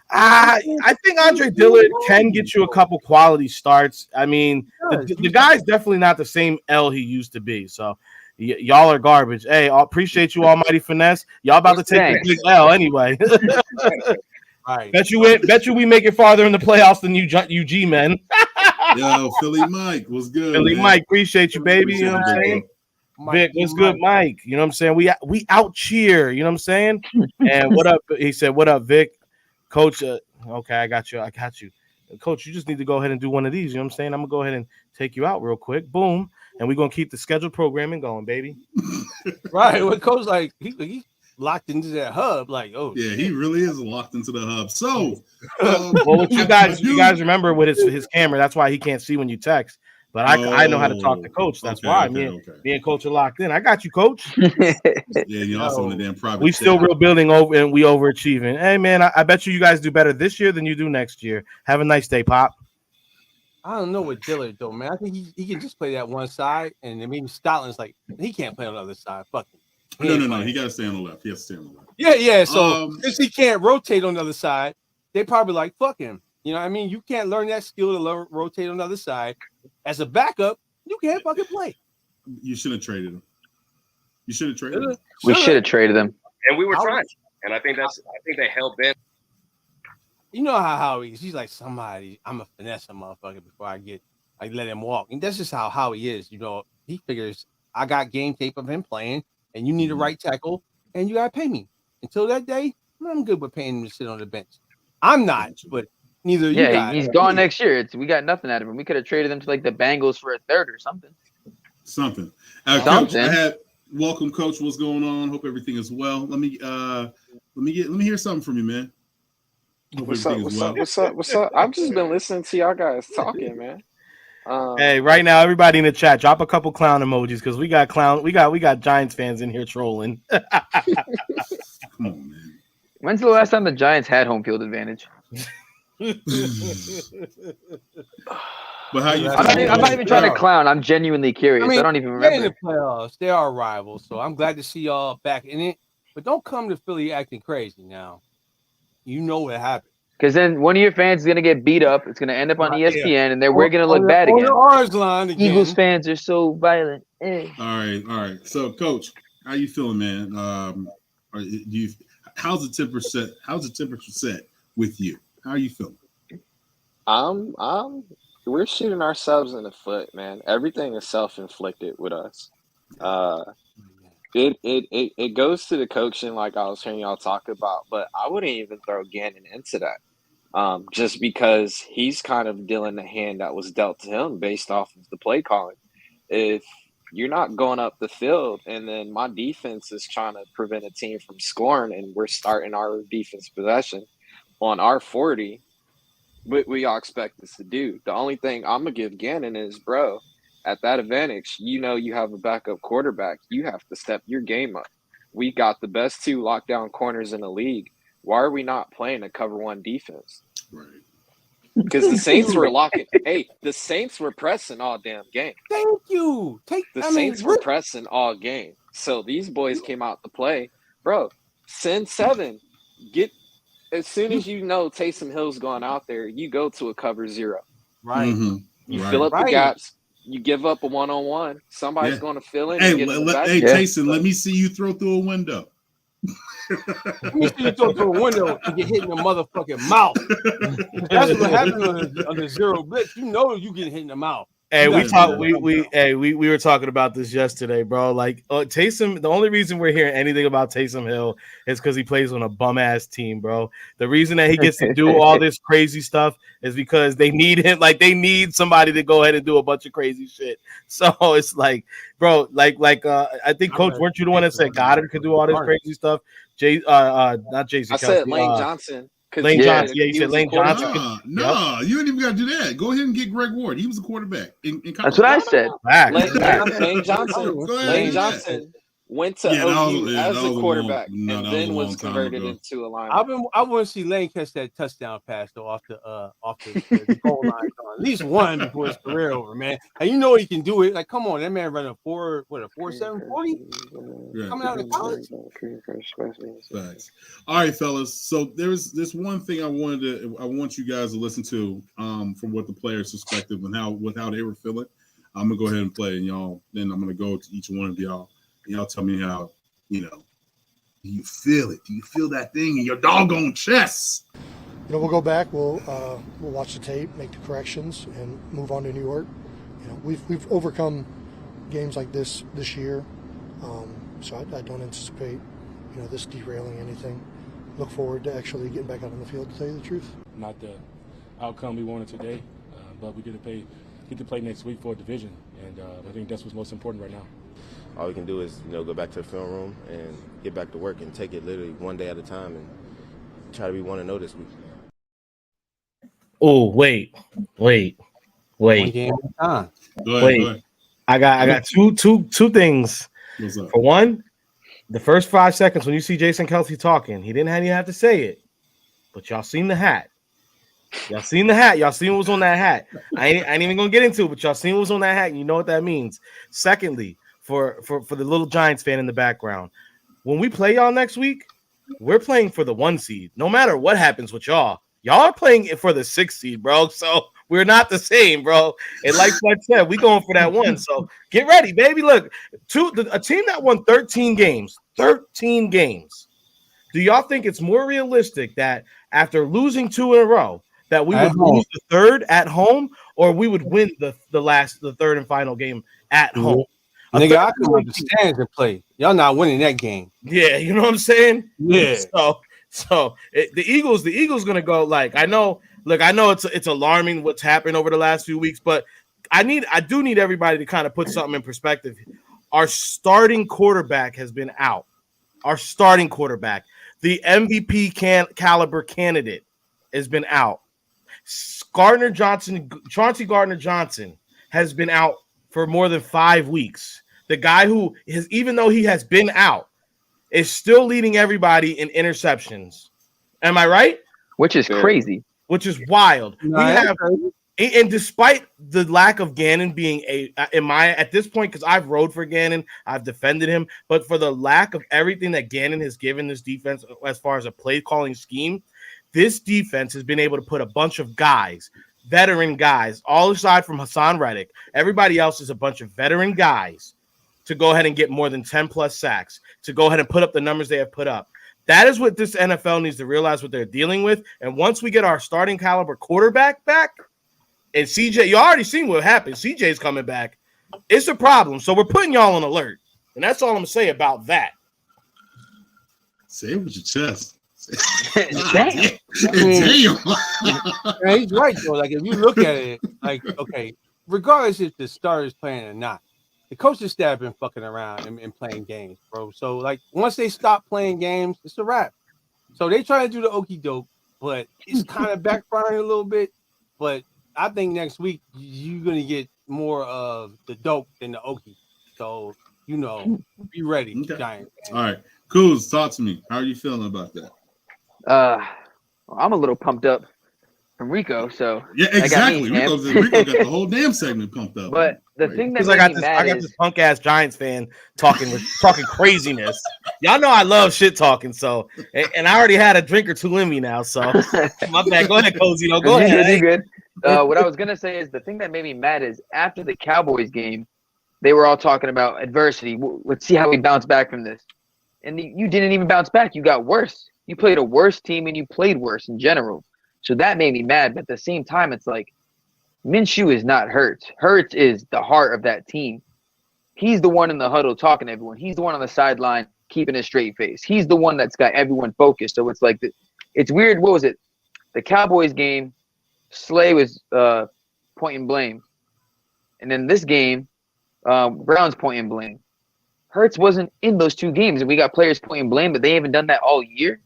I think Andre Dillard can get you a couple quality starts. I mean, the guy's definitely not the same L he used to be, so y'all are garbage. Hey, I appreciate you, Almighty Finesse. Y'all about to take the big L anyway. Right. Bet you we make it farther in the playoffs than UG, man. Yo, Philly Mike, what's good? Philly man? Mike, appreciate you, baby. You know what I'm saying? Vic, what's good, Mike? You know what I'm saying? We out cheer. You know what I'm saying? And what up? He said, "What up, Vic? Coach." Okay, I got you. Coach, you just need to go ahead and do one of these. You know what I'm saying? I'm gonna go ahead and take you out real quick. Boom, and we're gonna keep the scheduled programming going, baby. Right. What Coach like? He locked into that hub. Like, oh yeah, he really is locked into the hub. So, well, what you guys remember with his camera? That's why he can't see when you text. But I know how to talk to Coach. That's why me and Coach are locked in. I got you, Coach. Yeah, you also in the damn private. We still real building over and we overachieving. Hey man, I bet you guys do better this year than you do next year. Have a nice day, Pop. I don't know with Dillard though, man. I think he can just play that one side, and then maybe Stoutland's like he can't play on the other side. Fuck him. No. He got to stay on the left. He has to stay on the left. Yeah. So since he can't rotate on the other side, they probably like fuck him. You know what I mean? You can't learn that skill to rotate on the other side. As a backup, you can't fucking play. You should have traded him. You should have traded him. We should have traded him. And we were trying. And I think they held Ben. You know how Howie is. He's like somebody. I'm a finesse a motherfucker before I let him walk. And that's just how Howie is. You know, he figures I got game tape of him playing, and you need a right tackle, and you gotta pay me. Until that day, I'm good with paying him to sit on the bench. I'm not, but neither you guys. Yeah, he's gone next year. We got nothing out of him. We could have traded him to like the Bengals for a third or something. Coach, welcome, Coach. What's going on? Hope everything is well. Let me hear something from you, man. What's up? I've just been listening to y'all guys talking, man. Hey, right now, everybody in the chat, drop a couple clown emojis because we got Giants fans in here trolling. Come on, man. When's the last time the Giants had home field advantage? But how you? I'm not even trying to clown. I'm genuinely curious. I don't even remember. In the playoffs, they are rivals, so I'm glad to see y'all back in it. But don't come to Philly acting crazy now. You know what happened. Because then one of your fans is gonna get beat up. It's gonna end up on ESPN, and then we're gonna look bad again. Eagles fans are so violent. All right. So, Coach, how you feeling, man? How's the temperature set with you? How are you feeling? We're shooting ourselves in the foot, man. Everything is self-inflicted with us. It goes to the coaching, like I was hearing y'all talk about, but I wouldn't even throw Gannon into that. Just because he's kind of dealing the hand that was dealt to him based off of the play calling. If you're not going up the field, and then my defense is trying to prevent a team from scoring, and we're starting our defense possession on our 40, what we all expect us to do. The only thing I'm gonna give Gannon is, bro, at that advantage, you have a backup quarterback. You have to step your game up. We got the best 2 lockdown corners in the league. Why are we not playing a cover 1 defense? Right. Because the Saints were locking. Hey, the Saints were pressing all damn game. Thank you. Saints were pressing all game. So these boys came out to play. Bro, send 7. As soon as you know Taysom Hill's going out there, you go to a cover 0. Right. Mm-hmm. You fill up the gaps. You give up a one-on-one. Somebody's going to fill in. Taysom, let me see you throw through a window. Let me see you throw through a window and get hit in the motherfucking mouth. That's what happened on the 0 blitz. You know you get hit in the mouth. Hey, we were talking about this yesterday, bro. Like Taysom, the only reason we're hearing anything about Taysom Hill is because he plays on a bum ass team, bro. The reason that he gets to do all this crazy stuff is because they need him. Like they need somebody to go ahead and do a bunch of crazy shit. So it's like, bro, I think Coach, weren't you the one that said Goddard could do all this crazy stuff? Not Jason. I said Lane Johnson. Lane Johnson. Yeah, you said Lane Johnson. No, you didn't even got to do that. Go ahead and get Greg Ward. He was a quarterback. That's what I said. Lane Johnson went to OU as a quarterback and then was converted into a linebacker. I want to see Lane catch that touchdown pass though off the goal line. At least one before his career over, man. And you know he can do it. Like, come on, that man running a 4.7 40 coming out of college. Facts. All right, fellas. So there's this one thing I want you guys to listen to from what the players' perspective and how they were feeling. I'm gonna go ahead and play, and y'all. Then I'm gonna go to each one of y'all. Y'all tell me how, do you feel it? Do you feel that thing in your doggone chest? We'll go back. We'll watch the tape, make the corrections, and move on to New York. We've overcome games like this year, so I don't anticipate, this derailing anything. Look forward to actually getting back out on the field, to tell you the truth. Not the outcome we wanted today, but we get to play next week for a division, and I think that's what's most important right now. All we can do is, go back to the film room and get back to work and take it literally one day at a time and try to be 1-0 this week. Oh, wait. One game at a time. Go ahead. I got two things. What's up? For one, the first 5 seconds when you see Jason Kelce talking, he didn't even have to say it, but y'all seen the hat. Y'all seen the hat. Y'all seen what was on that hat. I ain't even gonna get into it, but y'all seen what was on that hat, and you know what that means. Secondly, for the little Giants fan in the background, when we play y'all next week, we're playing for the 1 seed. No matter what happens with y'all, y'all are playing it for the 6 seed, bro. So we're not the same, bro. And like Fletch said, we going for that 1. So get ready, baby. Look, a team that won 13 games. Do y'all think it's more realistic that after losing 2 in a row, that we would lose the 3rd at home, or we would win the 3rd and final game at home? Nigga, I come with the stands and play. Y'all not winning that game. Yeah, you know what I'm saying? Yeah. The Eagles gonna go like, I know it's alarming what's happened over the last few weeks, but I do need everybody to kind of put something in perspective. Our starting quarterback has been out. Our starting quarterback, the MVP caliber candidate, has been out. Chauncey Gardner Johnson has been out for more than 5 weeks. The guy who is, even though he has been out, is still leading everybody in interceptions. Am I right? Which is crazy. Which is wild. And despite the lack of Gannon being at this point, because I've rode for Gannon, I've defended him, but for the lack of everything that Gannon has given this defense as far as a play calling scheme, this defense has been able to put a bunch of guys, veteran guys, all aside from Hassan Reddick. Everybody else is a bunch of veteran guys to go ahead and get more than 10 plus sacks, to go ahead and put up the numbers they have put up. That is what this NFL needs to realize what they're dealing with. And once we get our starting caliber quarterback back, and CJ, you already seen what happened. CJ's coming back. It's a problem. So we're putting y'all on alert. And that's all I'm going to say about that. Say it with your chest. Damn. He's right, though. Like, if you look at it, like, okay, regardless if the starter's playing or not, the coaching staff been fucking around and playing games, bro. So, like, once they stop playing games, it's a wrap. So they try to do the okie doke, but it's kind of backfiring a little bit. But I think next week you're gonna get more of the dope than the okie. So, be ready, okay. Giants. All right, cool. Talk to me. How are you feeling about that? I'm a little pumped up from Rico. So yeah, exactly. Rico got the whole damn segment pumped up. But the thing that I got this punk ass Giants fan talking craziness. Y'all know I love shit talking, so and I already had a drink or two in me now. So my bad. Go ahead, Cozy. Go ahead. You good. What I was gonna say is the thing that made me mad is after the Cowboys game, they were all talking about adversity. Let's see how we bounce back from this. And you didn't even bounce back. You got worse. You played a worse team and you played worse in general. So that made me mad. But at the same time, it's like Minshew is not Hurts. Hurts is the heart of that team. He's the one in the huddle talking to everyone. He's the one on the sideline keeping a straight face. He's the one that's got everyone focused. So it's like it's weird. What was it? The Cowboys game, Slay was pointing blame. And then this game, Brown's pointing blame. Hurts wasn't in those 2 games, and we got players pointing blame, but they haven't done that all year.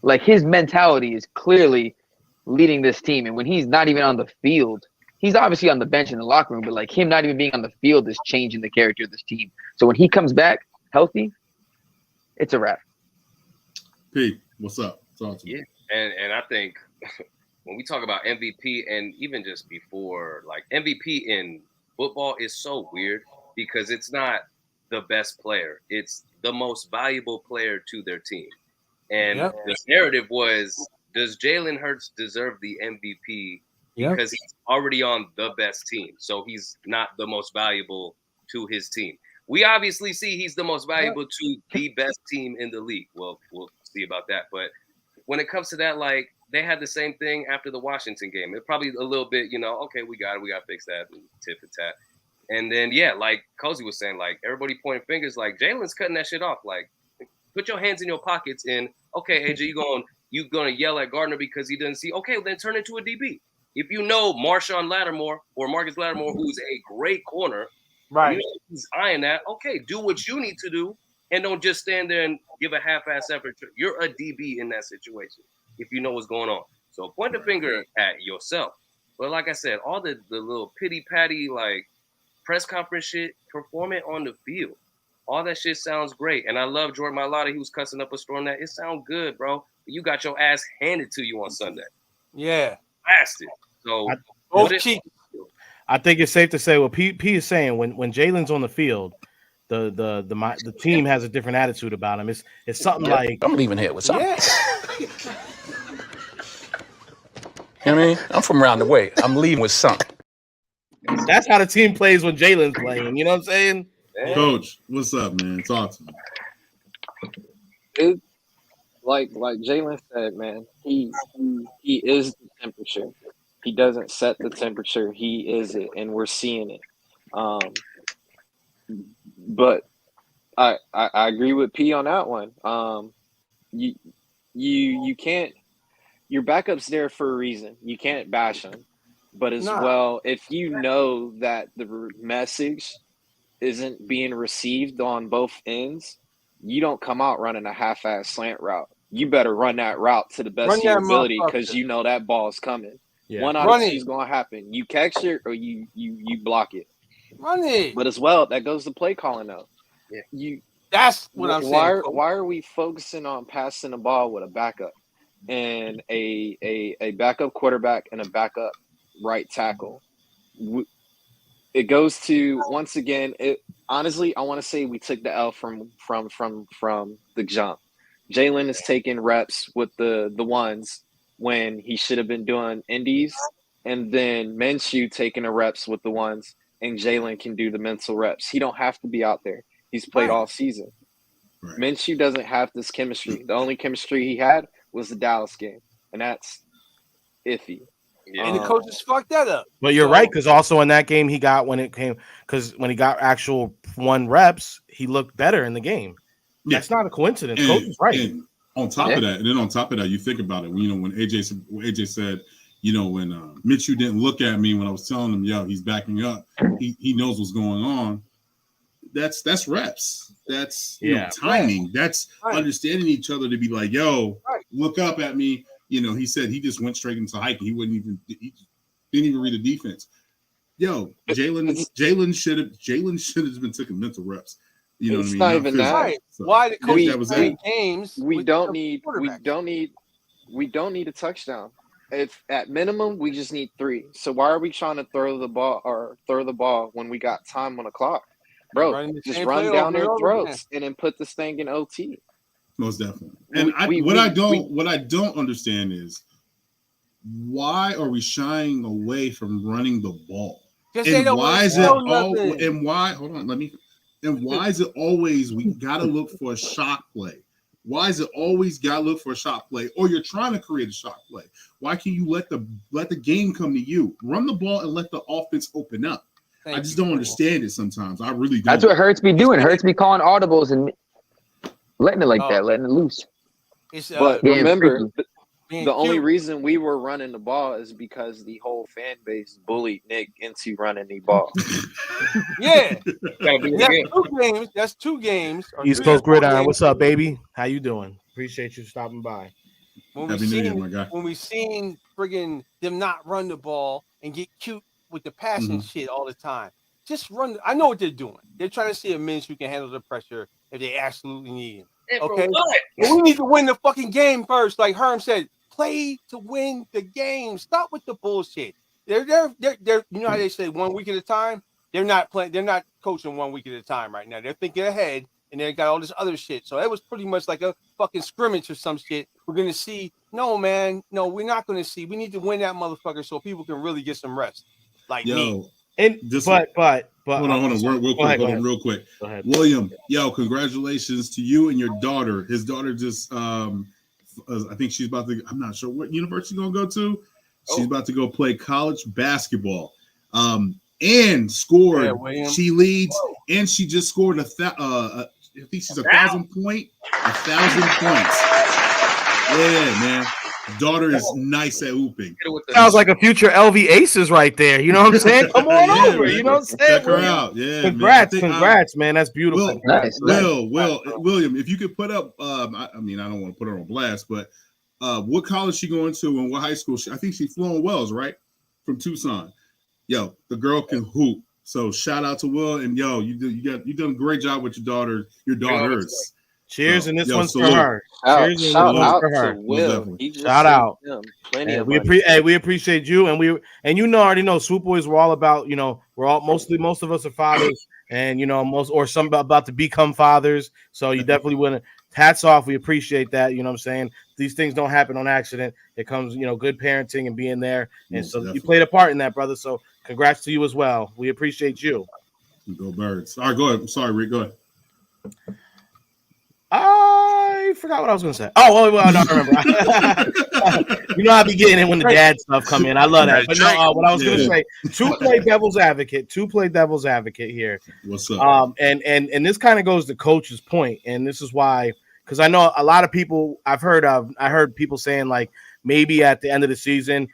Like, his mentality is clearly leading this team, and when he's not even on the field, he's obviously on the bench in the locker room, but like him not even being on the field is changing the character of this team. So when he comes back healthy, it's a wrap. P, what's up? Talk to me. Yeah, and I think when we talk about MVP and even just before, like MVP in football is so weird because it's not the best player. It's the most valuable player to their team. And the narrative was, does Jalen Hurts deserve the MVP because he's already on the best team? So he's not the most valuable to his team. We obviously see he's the most valuable to the best team in the league. Well, we'll see about that. But when it comes to that, like, they had the same thing after the Washington game. It probably a little bit, okay, we got to fix that, and tip for tat. And then, like Cozy was saying, like, everybody pointing fingers, like, Jalen's cutting that shit off. Like, put your hands in your pockets and, okay, AJ, you gonna yell at Gardner because he doesn't see, okay, then turn into a DB. If you know Marshawn Lattimore or Marcus Lattimore, who's a great corner, right? He's eyeing that. Okay, do what you need to do, and don't just stand there and give a half-ass effort. You're a DB in that situation if you know what's going on. So point the finger at yourself. But like I said, all the little pity-patty, like, press conference shit, perform it on the field. All that shit sounds great. And I love Jordan Mailata. He was cussing up a storm that. It sounds good, bro. You got your ass handed to you on Sunday. Yeah. blasted. So I think it's safe to say what P is saying. When Jalen's on the field, the team has a different attitude about him. It's something like I'm leaving here with something. Yeah. You know what I mean? I'm from around the way. I'm leaving with something. That's how the team plays when Jalen's playing. You know what I'm saying? Coach, what's up, man? Talk to me. It, like Jalen said, man, he is the temperature. He doesn't set the temperature. He is it, and we're seeing it. But I agree with P on that one. You can't. Your backup's there for a reason. You can't bash him. But as well, if you know that the message isn't being received on both ends, you don't come out running a half-ass slant route. You better run that route to the best of your ability because you know that ball is coming. Yeah. One out of two is going to happen. You catch it or you block it. Run it. But as well, that goes to play calling though. Yeah. That's what I'm saying. Why are we focusing on passing the ball with a backup and a backup quarterback and a backup right tackle? It goes to, once again, honestly, I want to say we took the L from the jump. Jalen is taking reps with the ones when he should have been doing indies, and then Minshew taking the reps with the ones, and Jalen can do the mental reps. He don't have to be out there. He's played all season. Right. Minshew doesn't have this chemistry. The only chemistry he had was the Dallas game, and that's iffy. Yeah. And the coaches fucked that up. But you're right, because also in that game he got when he got actual 1 reps, he looked better in the game. Yeah. That's not a coincidence. Coach is right. And on top of that, you think about it. When AJ said, when Minshew didn't look at me when I was telling him, yo, he's backing up. He knows what's going on. That's reps. That's timing. That's understanding each other to be like, yo, look up at me. He said he just went straight into hiking. He didn't even read the defense. Yo, Jalen should have been taking mental reps. You know it's what I mean? Not even that. So, why the coach playing games? We don't need a touchdown. If at minimum we just need 3. So why are we trying to throw the ball when we got time on the clock? Bro, just run down their throats and then put this thing in OT. Most definitely. And what I don't understand is, why are we shying away from running the ball? And why is it always we gotta look for a shot play? Why is it always gotta look for a shot play? Or you're trying to create a shot play. Why can't you let the game come to you? Run the ball and let the offense open up. I just don't understand it sometimes. I really don't. That's what Hurts be doing. Hurts be calling audibles and letting it like that, letting it loose. But remember, the only reason we were running the ball is because the whole fan base bullied Nick into running the ball. Yeah. That's 2 games. East Coast Gridiron, what's up, baby? How you doing? Appreciate you stopping by. When we seen friggin' them not run the ball and get cute with the passing shit all the time. Just run. I know what they're doing. They're trying to see if Minshew can handle the pressure if they absolutely need him. Okay, but we need to win the fucking game first. Like Herm said, play to win the game. Stop with the bullshit. They're you know how they say 1 week at a time. They're not playing. They're not coaching 1 week at a time right now. They're thinking ahead, and they got all this other shit. So it was pretty much like a fucking scrimmage or some shit. We're gonna see. No, man. No, we're not gonna see. We need to win that motherfucker so people can really get some rest. Like me. And but hold on, real quick. William, congratulations to you and your daughter. His daughter just I think she's about to, I'm not sure what university she's gonna go to. She's about to go play college basketball. And scored. She leads, and she just scored I think she's 1,000 points. Yeah, man. Daughter is nice at hooping. Sounds like a future LV Aces right there. You know what I'm saying? Come on over. Man. You know what I'm saying? Check her out. Yeah. Congrats, man. That's beautiful. William, if you could put up, I don't want to put her on blast, but what college she going to and what high school? I think she's Flown Wells, right? From Tucson. Yo, the girl can hoop. So shout out to Will, and you done a great job with your daughter. Your daughters. Cheers, So, and this yo, one's for salute. her. Shout Cheers, and this out one's for her. to Will. definitely. He just Shout sent out. him plenty And of we money. we appreciate you, and already know Swoop Boys. We're all about, we're all most of us are fathers, and some about to become fathers. So you definitely want to hats off. We appreciate that. You know what I'm saying? These things don't happen on accident. It comes, good parenting and being there, and Most so definitely. you played a part in that, brother. So congrats to you as well. We appreciate you. Go Birds. All right, go ahead. I'm sorry, Rick. Go ahead. I forgot what I was going to say. Oh, well, I don't remember. I be getting it when the dad stuff come in. I love that. But no, what I was going to say, to play devil's advocate here. What's up? And this kind of goes to Coach's point, and this is why, because I know a lot of people I heard people saying like maybe at the end of the season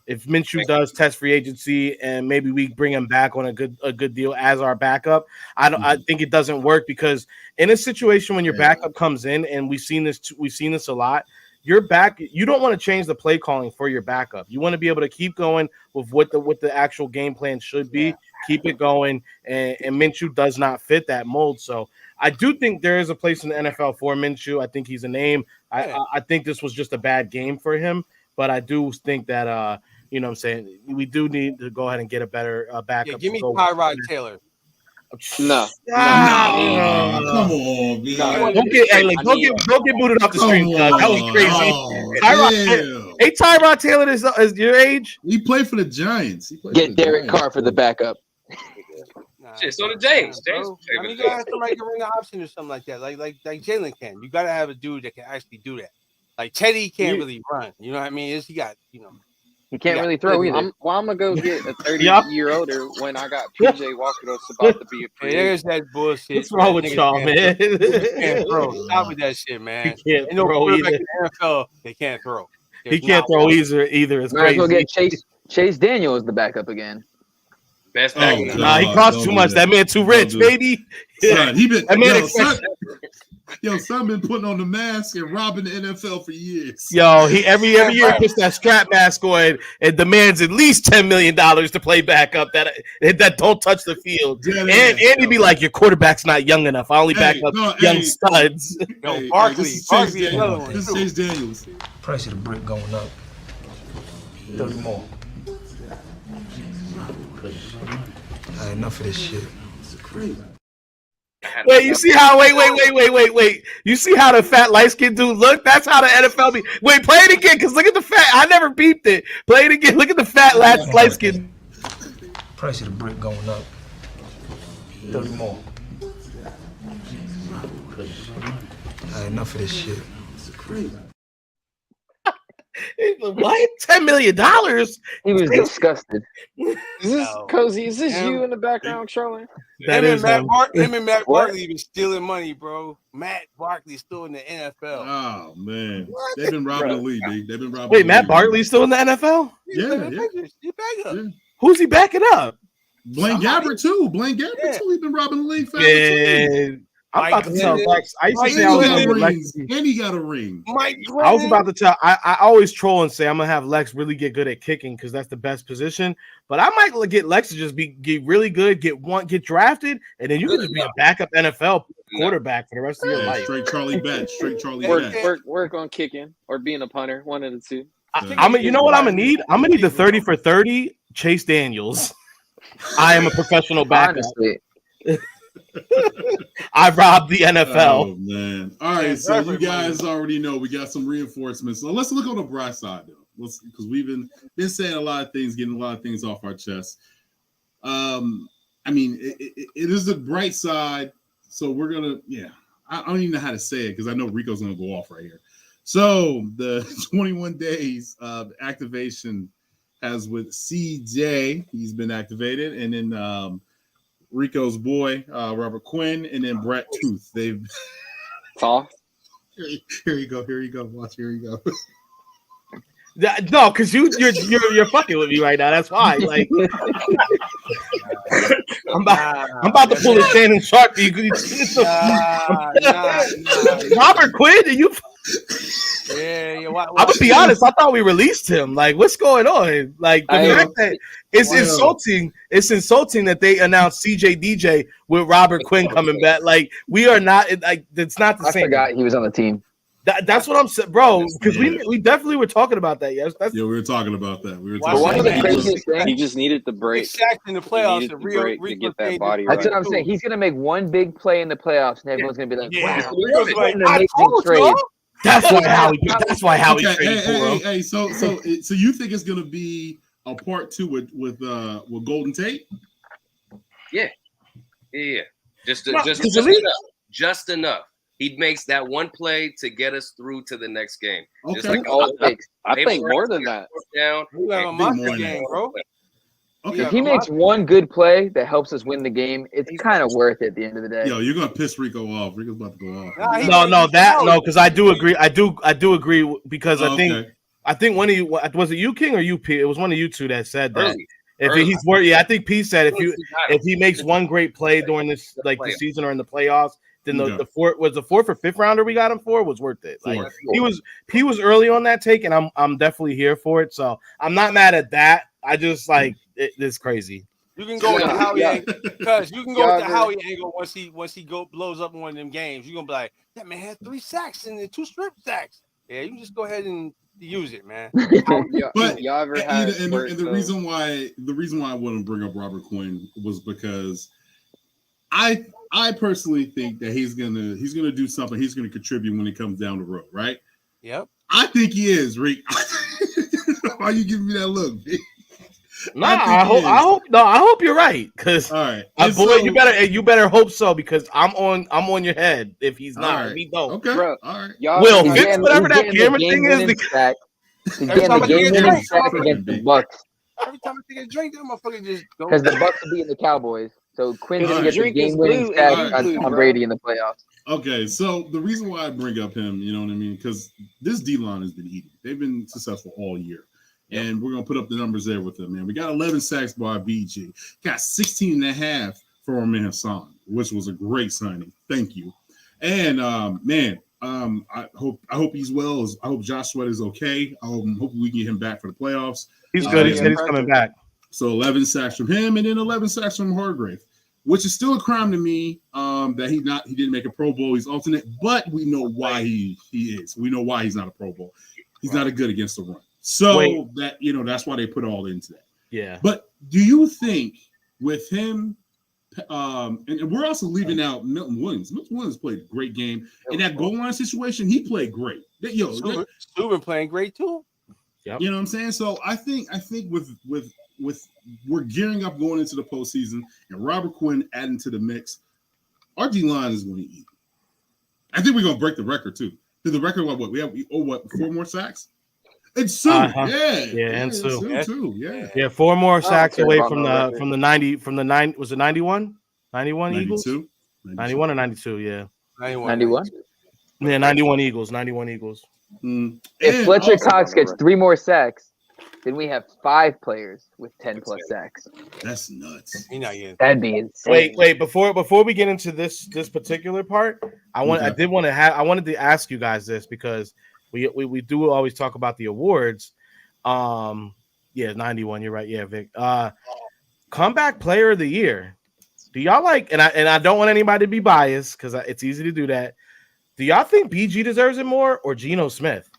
if Minshew does test free agency and maybe we bring him back on a good deal as our backup, I think it doesn't work, because in a situation when your backup comes in, and we've seen this a lot, you don't want to change the play calling for your backup. You want to be able to keep going with what the actual game plan should be, keep it going, and Minshew does not fit that mold. So I do think there is a place in the NFL for Minshew. I think he's a name. I think this was just a bad game for him, but I do think that you know what I'm saying, we do need to go ahead and get a better backup. Yeah, give me Tyrod Taylor. No. Come on, man. Don't get booted off the street. That was crazy. Tyrod Taylor is your age. He played for the Giants. Get Derek Carr for the backup. Shit, so did James. I mean, you gotta have somebody can run the option or something like that. Like Jalen can. You gotta have a dude that can actually do that. Like Teddy can't really run. You know what I mean? He can't really throw either. I'm gonna go get a 30-year-older when I got PJ Walker that's about to be a free. There's that bullshit. What's wrong with y'all, man? Can't throw. Stop with that shit, man. He can't throw either. In the NFL, they can't throw. He can't throw either. It's Might as well crazy. get Chase Daniel as the backup again. Best backup. Nah, he costs too much. That man too rich, baby. Son, that man son been putting on the mask and robbing the NFL for years. Yo, he every year puts that strap mask on and demands at least $10 million to play backup that don't touch the field. And he'd be like, your quarterback's not young enough. I only back up young studs. Yo, Barkley, another one. This is Chase Daniels. Price of the brick going up. 30 more. Enough of this shit. Wait, you see how? Wait. You see how the fat light skinned dude look? That's how the NFL be. Wait, play it again, because look at the fat. I never beeped it. Play it again. Look at the fat light skinned. Price of the brick going up. 30 more. Enough of this shit. What? $10 million? He was disgusted. Is this Cozy? Is this you in the background, trolling? That is Matt Barkley been stealing money, bro. Matt Barkley's still in the NFL. Oh man, they've been robbing the league. They've been robbing. Wait, Matt Barkley's still in the NFL? Yeah. Who's he backing up? Blaine Gabbert too. He's been robbing the league forever too. I'm about to tell Lex. I used to say I was going to Lex. And he got a ring. I was about to tell. I always troll and say I'm gonna have Lex really get good at kicking because that's the best position. But I might get Lex to just get really good, get drafted, and then you can just be a backup NFL quarterback for the rest of your life. Straight Charlie Batch. Work on kicking or being a punter. One of the two. You know what I'm gonna need? I'm gonna need the 30 for 30 Chase Daniels. I am a professional backup. I robbed the NFL. Oh man! All right, so you guys already know we got some reinforcements. So let's look on the bright side, though. Because we've been saying a lot of things, getting a lot of things off our chest. I mean, it is the bright side. So we're gonna, I don't even know how to say it because I know Rico's gonna go off right here. So the 21 days of activation has with CJ. He's been activated, and then Rico's boy, Robert Quinn, and then Brett Tooth. They've soft. Here you go. Watch, here you go. No, because you're fucking with me right now. That's why. Like, I'm about to pull a Shannon Sharp. Robert Quinn, and you. Yeah. I'm gonna be honest. I thought we released him. Like, what's going on? Like, the fact that it's insulting. It's insulting that they announced CJ DJ with Robert Quinn coming back. Like, we are not. Like, it's not the same. I forgot he was on the team. That's what I'm saying, bro. Because we definitely were talking about that. Yes, we were talking about that. One of the craziest things. He just needed the break. In the playoffs, to get that body right. That's what I'm saying. He's gonna make one big play in the playoffs, and everyone's gonna be like, "Wow, an amazing trade." That's why Howie traded for him. Hey, so you think it's gonna be a part 2 with Golden Tate? Yeah. Just enough. He makes that one play to get us through to the next game. Okay. Just like I think more than that. Down. You have a monster game, bro. Okay. If he makes one good play that helps us win the game, it's kind of worth it at the end of the day. Yo, you're gonna piss Rico off. Rico's about to go off. No, because I do agree. I do agree because I think one of you, was it you, King, or you, P? It was one of you two that said that. I think P said if he makes one great play during this the season or in the playoffs, then the fourth or fifth rounder we got him for was worth it. Like he was early on that take, and I'm definitely here for it. So I'm not mad at that. I just it's crazy. You can go with the Howie angle because you can go with the Howie angle once he blows up in one of them games. You're gonna be like, that man had 3 sacks and 2 strip sacks. Yeah, you can just go ahead and use it, man. But y'all ever had the reason why I wouldn't bring up Robert Quinn was because I personally think that he's gonna do something. He's gonna contribute when it comes down the road, right? Yep. I think he is, Rick. Why are you giving me that look? I hope you're right. Because you better hope so because I'm on your head if he's not. If he don't. Okay. Bro, all right. Will Vince, whatever that camera thing is. He's getting the game-winning sack against the Bucks. Every time I take a drink, that motherfucker just go. Because the Bucks are beating the Cowboys, so Quinn's gonna get the game-winning sack on Tom Brady in the playoffs. Okay, so the reason why I bring up him, you know what I mean, because this D-line has been eating. They've been successful all year. And we're going to put up the numbers there with them, man. We got 11 sacks by BG. Got 16 and a half for our man Hassan, which was a great signing. Thank you. And, I hope he's well. I hope Josh Sweat is okay. Hope we can get him back for the playoffs. He's good. He's coming back. So 11 sacks from him and then 11 sacks from Hargrave, which is still a crime to me that he didn't make a Pro Bowl. He's alternate, but we know why he is. We know why he's not a Pro Bowl. He's not a good against the run. So that's why they put all into that. Yeah. But do you think with him, and we're also leaving out Milton Williams. Milton Williams played a great game. In that goal line situation, he played great. Stu been playing great too. Yep. You know what I'm saying? So I think with we're gearing up going into the postseason and Robert Quinn adding to the mix, our D line is going to eat. I think we're going to break the record too. The record, we have 4 more sacks? It's Sue. And Sue too. Yeah, 4 more sacks away from the 90 was it 91? 91 Eagles? 91 or 92, yeah. 91? Yeah, 91 Eagles. If Fletcher Cox gets 3 more sacks, then we have 5 players with 10 plus sacks. That's nuts. That'd be insane. Wait, before we get into this particular part, I wanted to ask you guys this because we do always talk about the awards. 91, you're right. Yeah, Vic. Comeback player of the year. Do y'all like, and I don't want anybody to be biased because it's easy to do that. Do y'all think BG deserves it more or Geno Smith?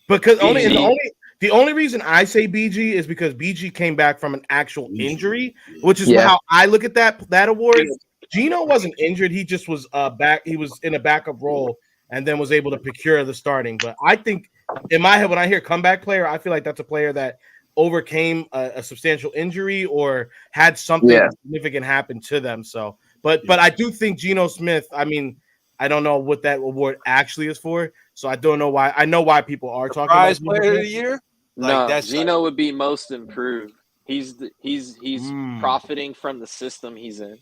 Because the only reason I say BG is because BG came back from an actual injury, which is how I look at that award. Geno wasn't injured; he just was back. He was in a backup role and then was able to procure the starting. But I think in my head, when I hear comeback player, I feel like that's a player that overcame a substantial injury or had something significant happen to them. So, but I do think Geno Smith. I mean, I don't know what that award actually is for, so I don't know why. I know why people are talking about player of the year. Geno would be most improved. He's profiting from the system he's in.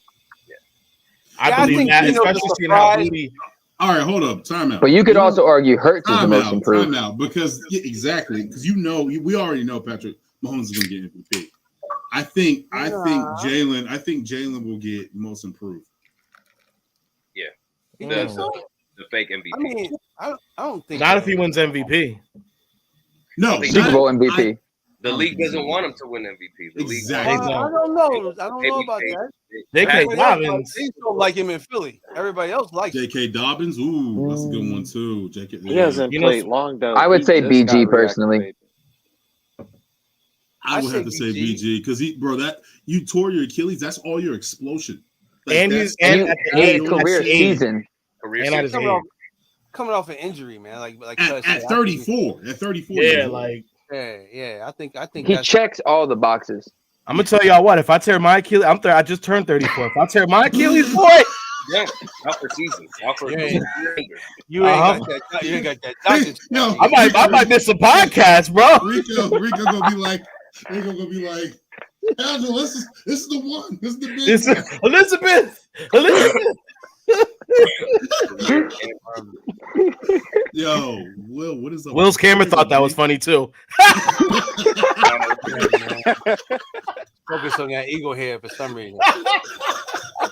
I believe that, especially seeing how Rudy. All right, hold up, time out. But you could also argue Hurts is the most improved. Time out, because exactly, because we already know Patrick Mahomes is going to get MVP. I think Jalen will get most improved. Yeah, the fake MVP. I mean, I don't think Not if he wins MVP. No, Super Bowl MVP. The league doesn't want him to win MVP. The league Exactly. wants I don't know. I don't know about that. J.K. Dobbins. Dobbins. They don't like him in Philly. Everybody else likes him. J.K. Dobbins. Ooh, that's a good one too. J.K. He hasn't played long though. I would He say just BG got personally. I would have to say BG because that you tore your Achilles. That's all your explosion. Like, And that's- he's at the age career season. and at his age. Coming off an injury, man. Like at 34. At 34. Yeah, like yeah. I think He checks all the boxes. I'm gonna tell y'all what. If I tear my Achilles, I just turned 34. If I tear my Achilles, boy, Yeah, out for season. Out for you ain't Uh-huh. got that. You ain't got that. Doctor. Yo, I might miss a podcast, bro. Rico gonna be like, Angela, this is the one. This is the big It's one. Elizabeth. Yo, Will, what is up? Will's camera thought that was funny too. Focus on that eagle head for some reason.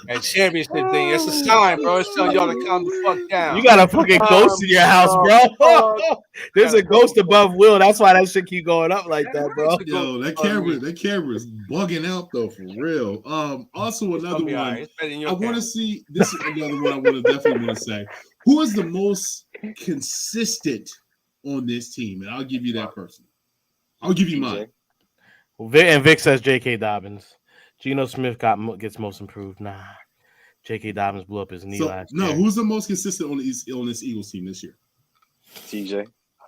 That championship thing. It's a sign, bro. It's telling y'all to calm the fuck down. You got a fucking ghost in your house, bro. There's a ghost above Will. That's why that shit keep going up like that, bro. Yo, that camera is bugging out though, for real. Also another one. Right. I want to see. This is another one I definitely want to say. Who is the most consistent on this team? And I'll give you that person. I'll give you mine. Vic says J.K. Dobbins. Geno Smith gets most improved. Nah, J.K. Dobbins blew up his knee last year. No, who's the most consistent on this Eagles team this year? TJ.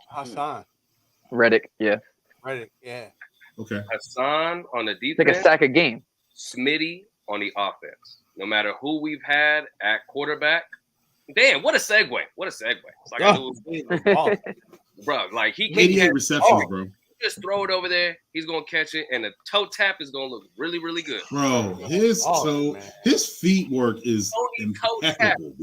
Hassan. Reddick, yeah. Reddick, yeah. Okay. Hassan on the defense. Like a sack a game. Smitty on the offense. No matter who we've had at quarterback. Damn, what a segue. What a segue. It's like I knew it was bro, like he 88 receptions, bro. Just throw it over there. He's gonna catch it, and the toe tap is gonna look really, really good. Bro, his feet work is impeccable.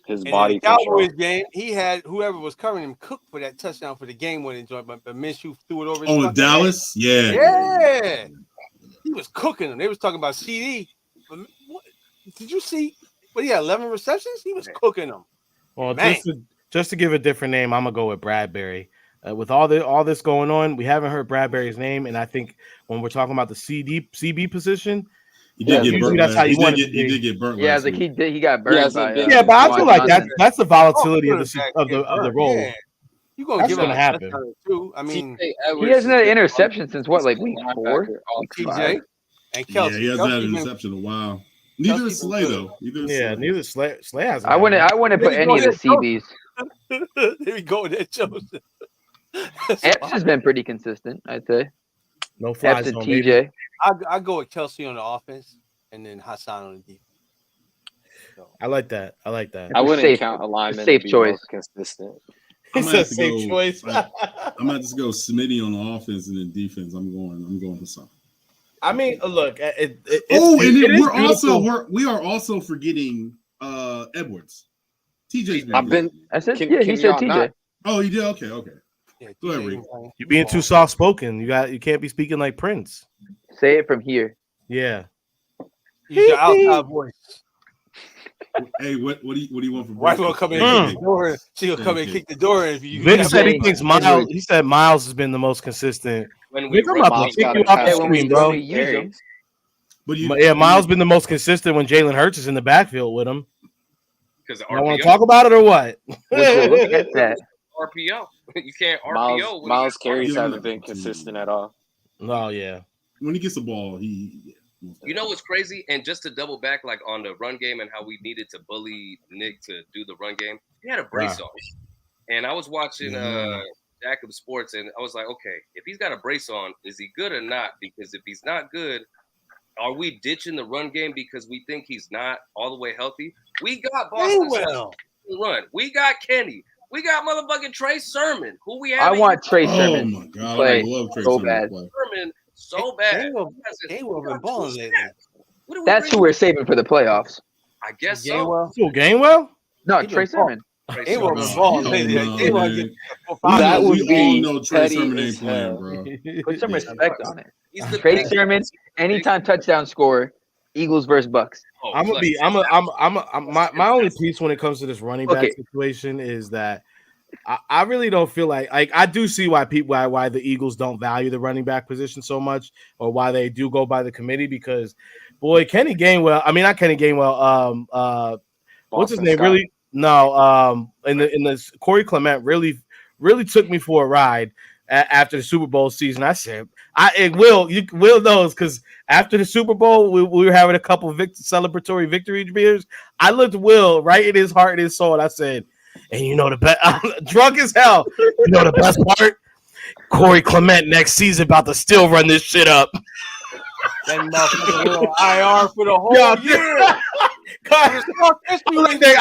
His And body in the Cowboys control. game, he had whoever was covering him cooked for that touchdown for the game-winning joint, but Minshew threw it over. Oh, in Dallas, yeah, he was cooking them. They was talking about CD. But what, did you see? But he had 11 receptions. He was cooking them. Well, just to give a different name, I'm gonna go with Bradbury. With all this going on, we haven't heard Bradbury's name, and I think when we're talking about the CB position, he did get burnt. That's how you want He did get burnt. Yeah, like he got burnt by. Yeah, but I feel like that's the volatility of the role. Yeah. You're gonna give him a happen. Too. I mean, he hasn't had an interception since what, like week 4? TJ and Kelsey. Yeah, he hasn't had an interception in a while. Neither is Slay though. Neither Slay hasn't. I wouldn't put any of the CBs. There we go. That Joseph. Epps has been pretty consistent, I'd say. No flies Epps and on TJ. I go with Kelsey on the offense and then Hassan on the defense. So. I like that. I wouldn't count alignment. Safe choice. Consistent. It's a safe choice. I'm gonna just go Smitty on the offense and then defense. I'm going Hassan. I mean, look. We are also forgetting Edwards. TJ's been. I said he said TJ. Not? Oh, you did. Okay. Yeah, Go ahead, Reed. You're being too soft spoken. You can't be speaking like Prince. Say it from here. Yeah. Use your outside voice. Hey, what do you want from? Wife will come in and kick the door. She'll come in and kick the door. And Vic said he thinks Miles. He said Miles has been the most consistent. Vic, I'm about to kick you off the screen, bro. Miles been the most consistent when Jalen Hurts is in the backfield with him. Because I want to talk about it or what? Look at that. RPO. You can't RPO. Miles carries haven't been consistent at all. Oh yeah. When he gets the ball, You know what's crazy? And just to double back, like on the run game and how we needed to bully Nick to do the run game, he had a brace on. And I was watching Jacob Sports, and I was like, okay, if he's got a brace on, is he good or not? Because if he's not good, are we ditching the run game because we think he's not all the way healthy? We got Boston run. We got Kenny. We got motherfucking Trey Sermon. Who we have? I want Trey Sermon. Oh my god, I love Trey Sermon. Sermon so bad. They were been balling lately. That's who we're saving for the playoffs. I guess so. Gainwell? No, Trey Sermon. They were balling lately. That would be Trey Sermon ain't playing, bro. Put some respect on it. Trey Sermon, anytime touchdown scorer, Eagles versus Bucks. My only piece when it comes to this running back situation is that I really don't feel like I do see why the Eagles don't value the running back position so much, or why they do go by the committee, because boy, Kenny Gainwell, I mean not Kenny Gainwell, what's his Boston name? Scott. Really? No, in the Corey Clement really took me for a ride after the Super Bowl season. I said, Will knows, because after the Super Bowl, we were having a couple of celebratory victory beers. I looked Will right in his heart and his soul, and I said, and you know the best, drunk as hell. You know the best part? Corey Clement next season about to still run this shit up. That motherfucker went on IR for the whole year. I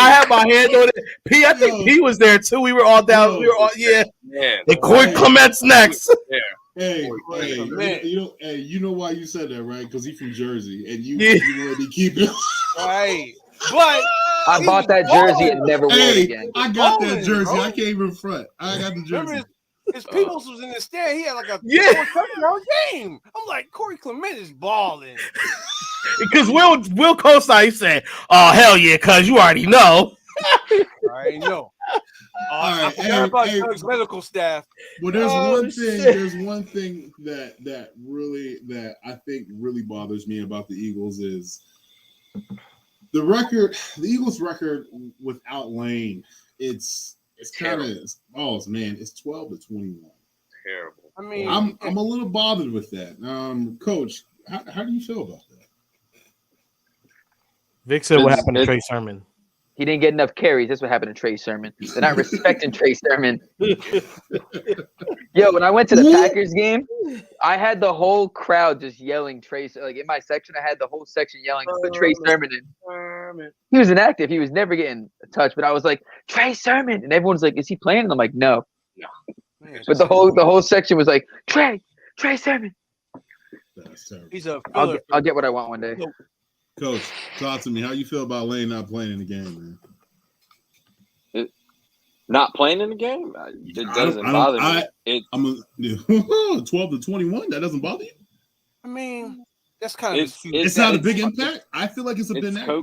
had my hand on it. P, I think P was there too. We were all down. We were all, yeah. And Corey Clement's next. Hey, you know why you said that, right? Because he's from Jersey, and you already keep it right. But I bought that jersey and never wore it again. I got that jersey. I can't even front. I got the jersey. His Peoples was in the stand. He had like a 4-touchdown game. I'm like, Corey Clement is balling. Because Will co-sign, he said, "Oh hell yeah, cuz you already know." I already know. I forgot about Doug's medical staff. Well, there's one thing that I think really bothers me about the Eagles is the record. The Eagles' record without Lane, it's kind of it's 12-21. Terrible. I mean, I'm a little bothered with that. Coach, how do you feel about that? Vic said, "What happened to Trey Sermon?" He didn't get enough carries. That's what happened to Trey Sermon. They're not respecting Trey Sermon. Yo, when I went to the Packers game, I had the whole crowd just yelling Trey. Like in my section, I had the whole section yelling for Trey Sermon. He was inactive. He was never getting a touch. But I was like, Trey Sermon, and everyone's like, "Is he playing?" And I'm like, "No." But the whole section was like, Trey Sermon. He's a. I'll get what I want one day. Coach, talk to me. How you feel about Lane not playing in the game, man? Not playing in the game? It doesn't bother me. I'm 12-21. That doesn't bother you? I mean, that's kind of it's not a big impact. I feel like it's a big. I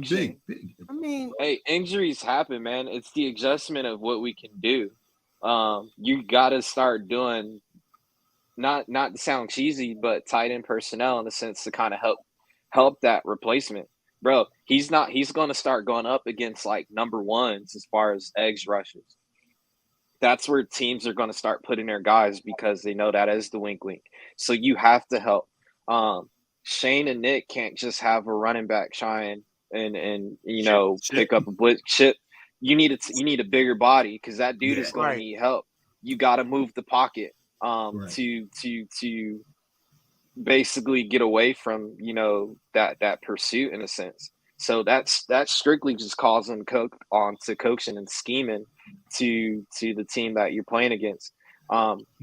mean, hey, injuries happen, man. It's the adjustment of what we can do. You got to start doing not to sound cheesy, but tight end personnel in the sense to kind of help that replacement. Bro, he's going to start going up against like number ones as far as edge rushes. That's where teams are going to start putting their guys because they know that is the wink. So you have to help. Shane and Nick can't just have a running back shine and pick up a blitz chip. You need a bigger body because that dude is going to need help. You got to move the pocket to basically get away from that pursuit in a sense. So that's strictly just causing to coaching and scheming to the team that you're playing against.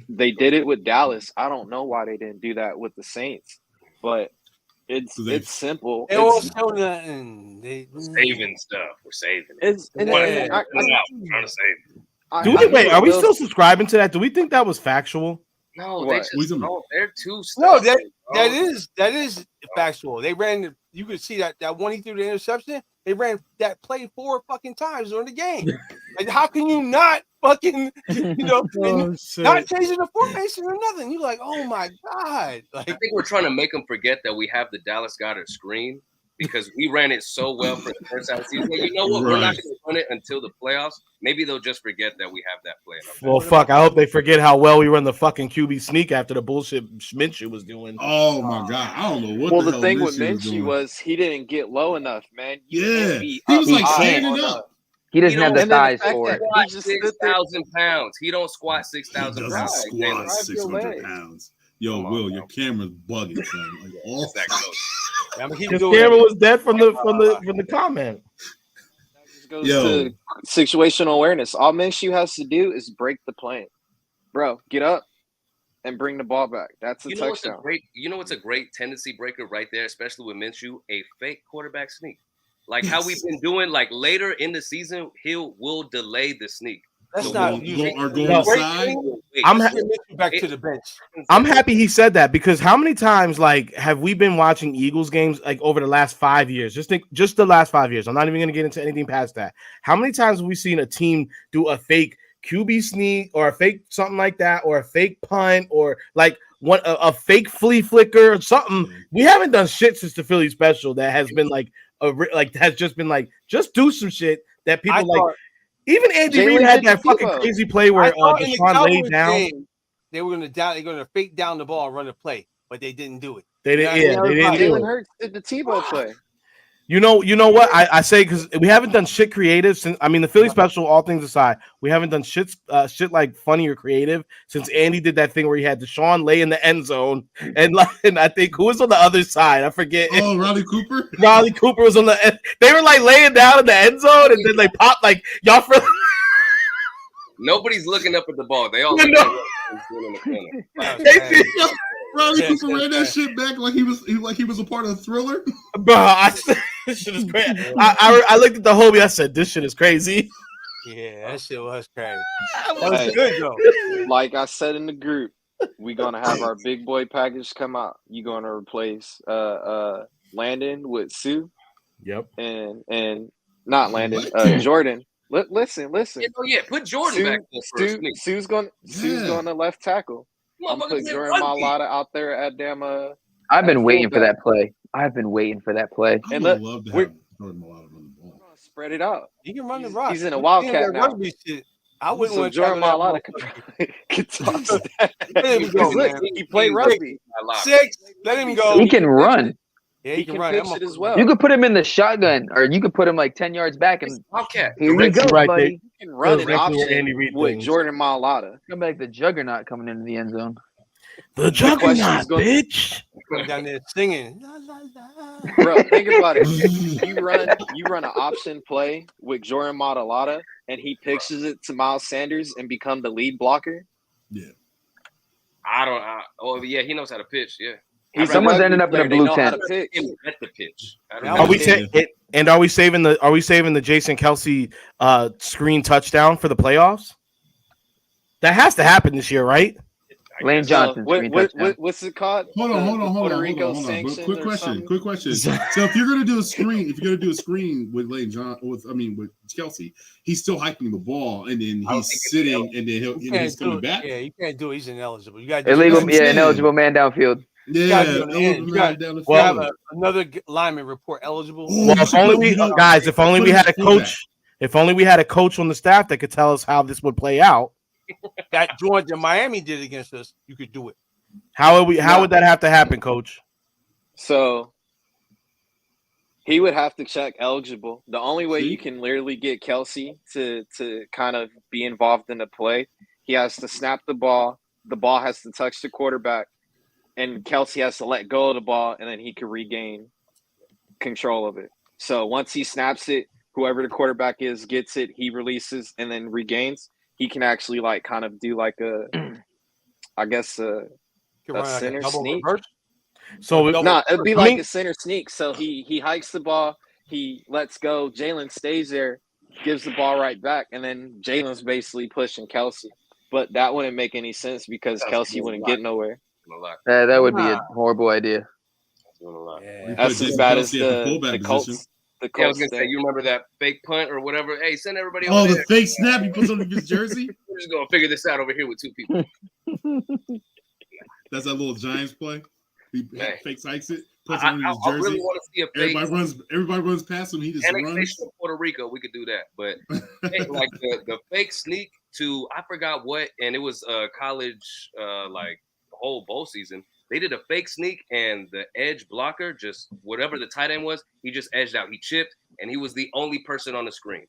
They did it with Dallas. I don't know why they didn't do that with the Saints, but it's simple. We're saving stuff. We're saving it. It's I'm trying to save it. Wait, are we still subscribing to that? Do we think that was factual? No, they're too stuff. No, that is factual. They ran. You could see that one he threw the interception. They ran that play 4 fucking times during the game. Like, how can you not fucking not changing the formation or nothing? You're like, oh my god. Like, I think we're trying to make them forget that we have the Dallas Goedert screen because we ran it so well for the first half of the season. You know what? We're not going to run it until the playoffs. Maybe they'll just forget that we have that play. Well, fuck. I hope they forget how well we run the fucking QB sneak after the bullshit Minshew was doing. Oh my god, I don't know what. Well, the thing with Minshew was he didn't get low enough, man. He was like standing up. He doesn't have the size for it. He just 6,000 pounds. He don't squat 6,000 pounds. Squat 600 pounds. Yo, Will, your camera's bugging, son. Like, his camera was dead from the comment. Goes to situational awareness. All Minshew has to do is break the plane. Bro, get up and bring the ball back. That's a touchdown. What's a great tendency breaker right there, especially with Minshew? A fake quarterback sneak. Like how we've been doing, like later in the season, will delay the sneak. That's not usually. I'm back to the bench. I'm happy he said that because how many times have we been watching Eagles games over the last 5 years? Just the last 5 years. I'm not even going to get into anything past that. How many times have we seen a team do a fake QB sneak or a fake something like that, or a fake punt, or like a fake flea flicker or something. We haven't done shit since the Philly special that has been just do some shit that people like. Even Andy Reid had that fucking crazy play where Deshaun laid down. They were gonna fake down the ball and run a play, but they didn't do it. They didn't do it. Jalen Hurts did the Tebow play. You know what I say, because we haven't done shit creative since. I mean, the Philly special, all things aside, we haven't done shit like funny or creative since Andy did that thing where he had Deshaun lay in the end zone, and I think who was on the other side, I forget. Oh, Riley Cooper. Riley Cooper was on the end. They were like laying down in the end zone, and then they popped like y'all. Nobody's looking up at the ball. They all. Riley Cooper ran that shit back like he was a part of Thriller. Bro, this shit is crazy. I looked at the homie. I said, "This shit is crazy." Yeah, that shit was crazy. That was good though. Like I said in the group, we gonna have our big boy package come out. You gonna replace Landon with Sue. Yep. And not Landon. Jordan. Listen. Yeah, put Jordan back there first. Sue's going to left tackle. I'm putting Jordan Mailata out there at damn. I've been waiting for that play. And I would love to have Jordan Mailata run the ball. Spread it out. He can run the rock. He's in a wildcat now. I wouldn't want Jordan Mailata could toss that. Let him go, man. He played rugby. 6. Let him go. He can run. Yeah, he can run pitch it as well. You could put him in the shotgun, or you could put him like 10 yards back, and here we go, right buddy. there. You can run an option with Jordan Mailata. Come back, the juggernaut coming into the end zone. The juggernaut, bitch. Down there singing. Bro, think about it. You run an option play with Jordan Mailata, and he pitches it to Miles Sanders and become the lead blocker. Yeah. He knows how to pitch. Yeah. Someone's ended up in a blue tent. At the pitch. Are we saving the Jason Kelsey screen touchdown for the playoffs? That has to happen this year, right? Lane Johnson. What's it called? Hold on. Quick question. So if you're gonna do a screen with with Kelsey, he's still hiking the ball, and then he's sitting, and then he's coming back. Yeah, you can't do it. He's ineligible. You got ineligible man downfield. Yeah, you got another lineman report eligible. Well, if only we had a coach on the staff that could tell us how this would play out. That Georgia Miami did against us, you could do it. How would that have to happen, Coach? So he would have to check eligible. The only way you can literally get Kelsey to kind of be involved in the play, he has to snap the ball. The ball has to touch the quarterback, and Kelsey has to let go of the ball, and then he can regain control of it. So once he snaps it, whoever the quarterback is gets it, he releases and then regains. He can actually kind of do a center sneak. So it'd be like a center sneak. So he hikes the ball, he lets go. Jalen stays there, gives the ball right back, and then Jalen's basically pushing Kelsey. But that wouldn't make any sense because Kelsey wouldn't get nowhere. That would be a horrible idea. That's as bad as the Colts. I was gonna say, you remember that fake punt or whatever? Hey, send everybody. Oh, the fake snap he puts on his jersey. We're just gonna figure this out over here with two people. That's that little Giants play. He fake hikes it, puts it on his jersey. I really want to see a fake. Everybody runs past him. He just runs. Puerto Rico, we could do that, but like the fake sneak to I forgot what, and it was college like the whole bowl season. They did a fake sneak, and the edge blocker, just whatever the tight end was, he just edged out. He chipped, and he was the only person on the screen.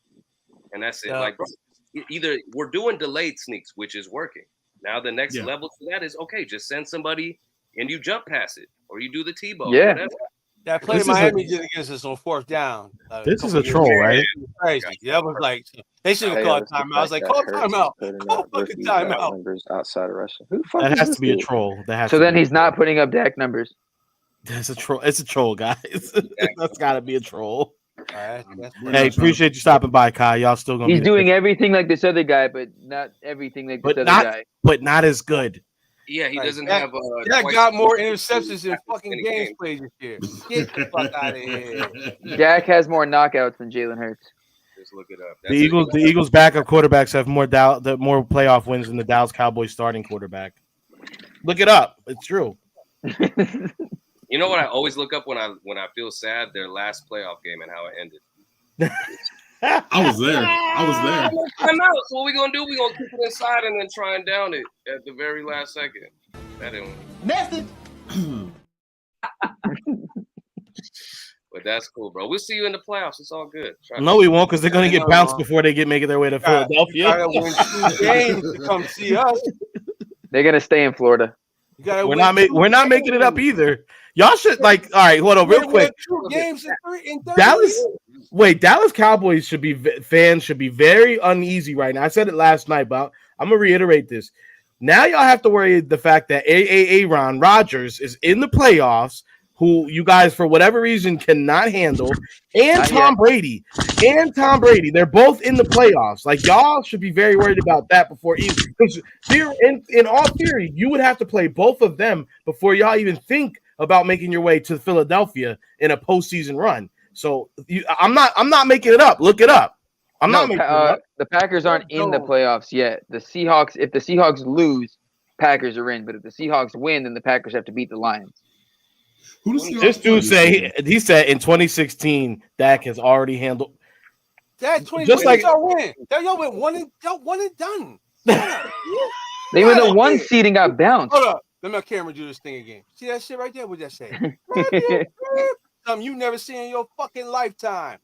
And that's it. Like, either we're doing delayed sneaks, which is working. Now the next level to that is, okay, just send somebody, and you jump past it, or you do the Tebow. Yeah. Whatever. That play Miami did against us on 4th down. This is a troll, right? Crazy. That was like they should have called timeout. I was like, call timeout. Call fucking timeout. Outside of Russia. That has to be a troll. So then he's not putting up Dak numbers. That's a troll. It's a troll, guys. That's got to be a troll. Right. Hey, appreciate you stopping by, Kai. Y'all still gonna. He's doing everything like this other guy, but not everything like this other guy. But not as good. Yeah, he doesn't have. Dak got more interceptions than fucking games played this year. Get the fuck out of here. Dak has more knockouts than Jalen Hurts. Just look it up. The Eagles' backup quarterbacks have more playoff wins than the Dallas Cowboys starting quarterback. Look it up. It's true. You know what I always look up when I feel sad? Their last playoff game and how it ended. I was there. I'm out. So what we gonna do? We gonna keep it inside and then try and down it at the very last second. That didn't. Nasty. But that's cool, bro. We'll see you in the playoffs. It's all good. No, we won't, because they're gonna get bounced before they make their way to Philadelphia. You gotta win 2 games to come see us. They're gonna stay in Florida. We're not making it up either. Y'all should all right. Hold on, real quick. 2 games in 30 Dallas Cowboys fans should be very uneasy right now. I said it last night, but I'm gonna reiterate this. Now y'all have to worry the fact that Aaron Rodgers is in the playoffs, who you guys for whatever reason cannot handle, and Tom Brady. They're both in the playoffs. Like, y'all should be very worried about that before even, because in all theory, you would have to play both of them before y'all even think about making your way to Philadelphia in a postseason run. So I'm not making it up. Look it up. I'm not making it up. The Packers aren't in the playoffs yet. The Seahawks, if the Seahawks lose, Packers are in. But if the Seahawks win, then the Packers have to beat the Lions. This dude said in 2016, Dak has already handled. That 2016, just like y'all win. Y'all went one and done. They were the 1 seed and got bounced. Hold up. Let my camera do this thing again. See that shit right there? What'd that say? Something you never seen in your fucking lifetime.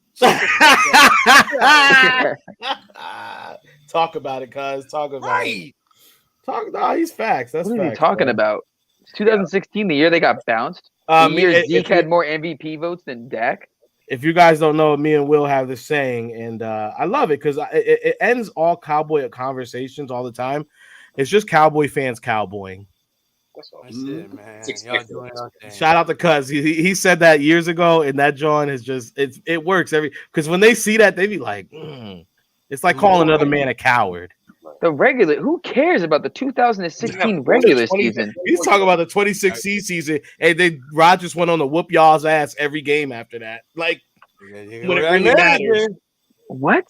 Talk about it, cuz. Talk about it. He's facts. That's what facts. Are you talking about? 2016, the year they got bounced. The year Zeke had more MVP votes than Dak. If you guys don't know, me and Will have this saying, and I love it because it ends all Cowboy conversations all the time. It's just Cowboy fans cowboying. That's it, man. Y'all doing Shout out to Cuz. He said that years ago, and that John is just it works because when they see that, they be like, it's like calling another man a coward. Who cares about the 2016 regular season? He's talking about the 2016 season, and Rodgers went on to whoop y'all's ass every game after that. Like, when it really matters. What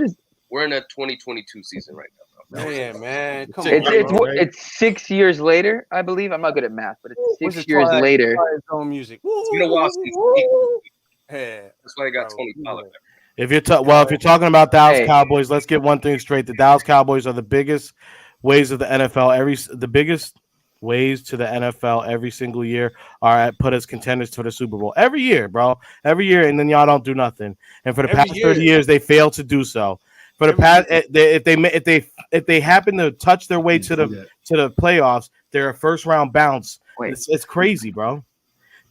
is? We're in a 2022 season right now. Yeah, man. Come on. It's 6 years later, I believe. I'm not good at math, but it's 6 years later. Music. You know what? That's why I got Tony Pollard. If you're talking about Dallas Cowboys, let's get one thing straight: the Dallas Cowboys are the biggest ways of the NFL. The biggest ways to the NFL every single year are put as contenders for the Super Bowl every year, bro. Every year, and then y'all don't do nothing. And for the past 30 years, they fail to do so. For the past, if they happen to touch their way to the playoffs, they're a first round bounce. It's crazy, bro.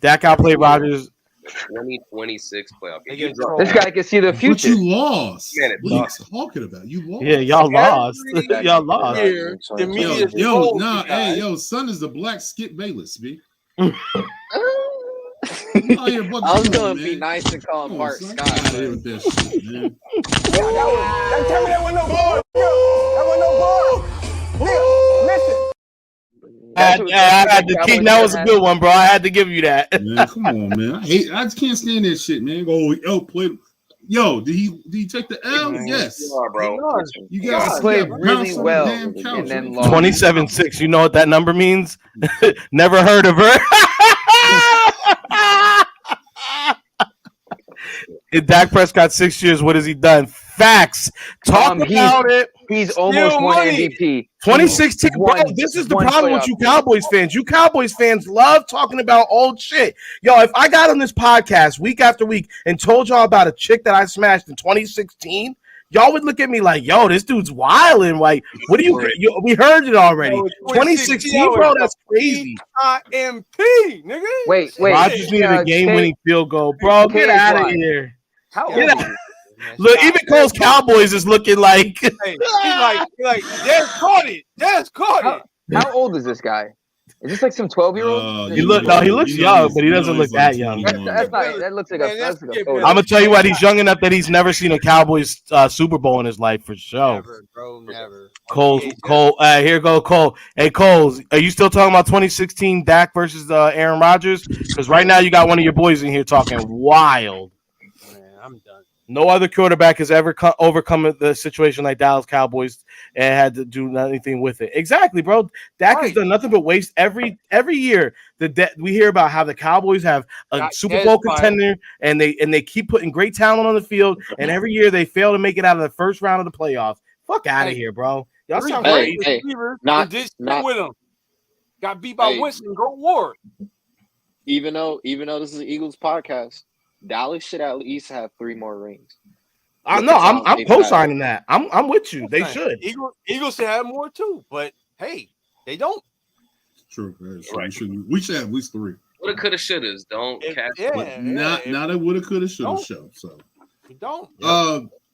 Dak outplayed Rodgers. 2026 playoff game. This guy can see the future. But you lost. Man, what are you talking about? You lost. Yeah, y'all lost. Y'all lost. Son is the black Skip Bayless, B. I was gonna be nice to call him Mark Scott. Tell me that wasn't no ball. That wasn't no ball. Listen. That was a good one, bro. I had to give you that. Man, come on, man. I just can't stand that shit, man. Did he take the L? Yes. You are, bro. You guys played really well and then lost. 27-6. You know what that number means? Never heard of her. In Dak Prescott 6 years, what has he done? Facts. Talk about it. He's almost won MVP. 2016, bro. This is the problem with you Cowboys fans. You Cowboys fans love talking about old shit. Yo, if I got on this podcast week after week and told y'all about a chick that I smashed in 2016, y'all would look at me like, yo, this dude's wilding. Like, what do you we heard it already. 2016, bro, that's crazy. IMP, nigga. Wait. Rodgers needed a game-winning field goal. Bro, get out of here. Look, even Cole's Cowboys is looking like he's like Dez caught it. How old is this guy? Is this like some 12-year-old? He looks young, but he doesn't look that young. That looks like a photo. I'm gonna tell you what, he's young enough that he's never seen a Cowboys Super Bowl in his life for sure. Never, bro, never. Cole. Here go Cole. Hey, Cole, are you still talking about 2016 Dak versus Aaron Rodgers? Because right now you got one of your boys in here talking wild. Man, I'm done. No other quarterback has ever overcome the situation like Dallas Cowboys and had to do anything with it. Exactly, bro. Dak has done nothing but waste every year. We hear about how the Cowboys have a Super Bowl contender and they keep putting great talent on the field, and every year they fail to make it out of the first round of the playoffs. Fuck out of here, bro. Y'all sound crazy. Not with him. Got beat by Winston. Go Ward. Even though this is an Eagles podcast, Dallas should at least have 3 more rings. I'm co-signing that. I'm with you. They should. Eagles should have more too, but hey, they don't. True. Right. We should have at least 3. Woulda, coulda, shouldas. Don't catch. Not a woulda, coulda, shoulda show. So we don't.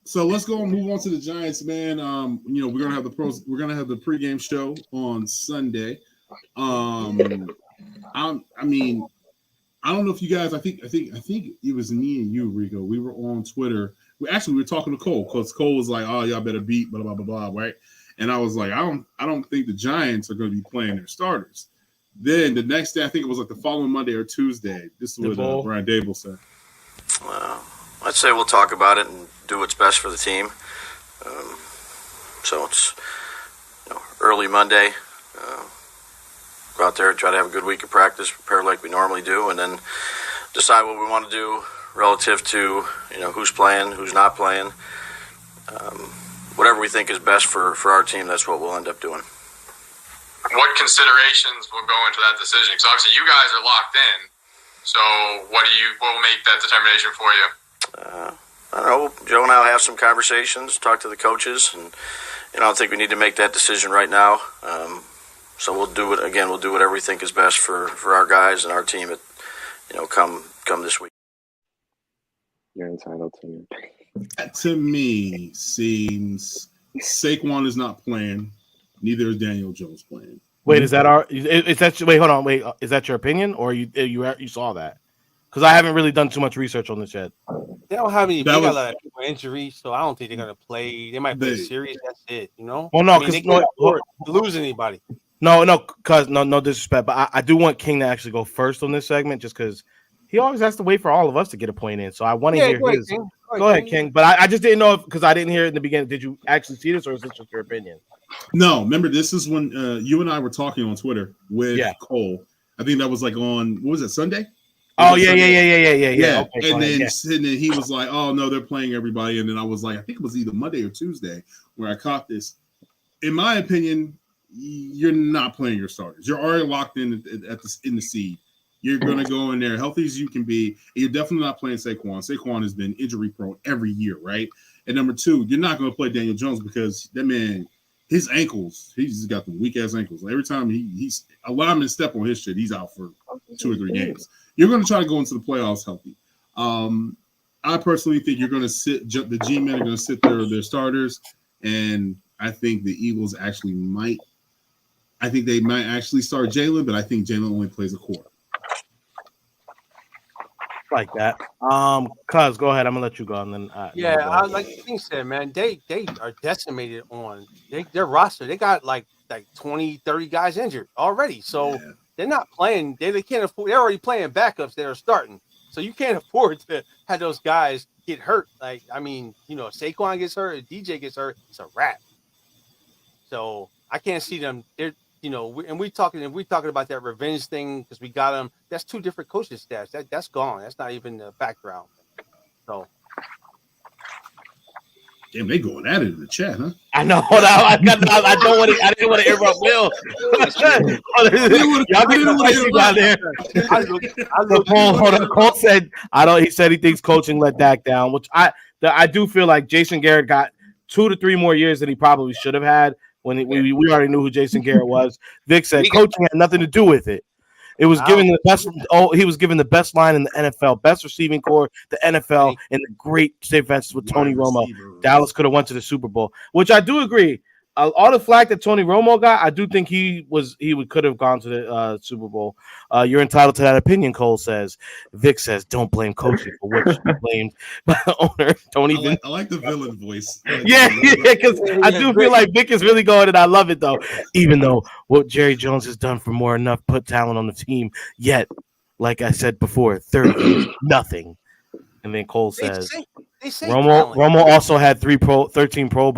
So let's go and move on to the Giants, man. We're gonna have the pregame show on Sunday. I don't know if you guys. I think it was me and you, Rico. We were on Twitter. We were talking to Cole because Cole was like, "Oh, y'all better beat blah blah blah blah," right? And I was like, "I don't think the Giants are going to be playing their starters." Then the next day, I think it was like the following Monday or Tuesday. This is what Brian Dable said. I'd say we'll talk about it and do what's best for the team. So it's early Monday. Go out there, try to have a good week of practice, prepare like we normally do, and then decide what we want to do relative to who's playing, who's not playing. Whatever we think is best for our team, that's what we'll end up doing. What considerations will go into that decision? Because obviously you guys are locked in. So what will make that determination for you? I don't know. Joe and I will have some conversations, talk to the coaches, and I don't think we need to make that decision right now. So we'll do it again. We'll do whatever we think is best for our guys and our team. Come this week. You're entitled to your opinion. That to me seems Saquon is not playing. Neither is Daniel Jones playing. Wait, is that wait, hold on. Wait, is that your opinion or you saw that? Because I haven't really done too much research on this yet. They don't have any got a lot of injuries, so I don't think they're gonna play. They might play series. That's it. Well, no, because they can't afford to lose anybody. No, because no disrespect, but I do want King to actually go first on this segment, just because he always has to wait for all of us to get a point in. So I want to hear his. Go ahead, King. But I just didn't know because I didn't hear it in the beginning. Did you actually see this, or is this just your opinion? No, remember this is when you and I were talking on Twitter with Cole. I think that was like on what was it, Sunday? Oh yeah. Okay, and then he was like, "Oh no, they're playing everybody." And then I was like, I think it was either Monday or Tuesday where I caught this. In my opinion, you're not playing your starters. You're already locked in in the seed. You're going to go in there healthy as you can be. And you're definitely not playing Saquon. Saquon has been injury prone every year, right? And number 2, you're not going to play Daniel Jones because that man, his ankles, he's got the weak ass ankles. Every time he's a lineman step on his shit, he's out for 2 or 3 games. You're going to try to go into the playoffs healthy. I personally think you're going to sit. The G-men are going to sit their starters, and I think the Eagles actually might. I think they might actually start Jalen, but I think Jalen only plays a quarter. Like that. Cuz, go ahead. I'm gonna let you go, and then like King said, man, they are decimated on their roster. They got like 20, 30 guys injured already, so they're not playing. They can't afford. They're already playing backups that are starting, so you can't afford to have those guys get hurt. Saquon gets hurt, if DJ gets hurt, it's a wrap. So I can't see them. They're and we're talking about that revenge thing because we got them. That's 2 different coaching staffs. That's gone. That's not even the background. So, damn, they going at it in the chat, huh? I know. I don't want to. I didn't want to interrupt Will. Y'all get the spicy down there. Hold on. Cole said He said he thinks coaching let Dak down, which I do feel like Jason Garrett got 2 to 3 more years than he probably should have had. When we already knew who Jason Garrett was. Vic said coaching had nothing to do with it. It was given the best. He was given the best line in the NFL, best receiving core, the NFL, and the great defenses with Tony Romo. Dallas could have went to the Super Bowl, which I do agree. All the flack that Tony Romo got, I do think he could have gone to the Super Bowl. You're entitled to that opinion, Cole says. Vic says, don't blame coaching for what you blamed by the owner. I like the villain voice. Because I do feel like Vic is really going, and I love it, though. Even though what Jerry Jones has done for more enough put talent on the team, yet, like I said before, 30 years, nothing. And then Cole says, They say Romo also had 13 Pro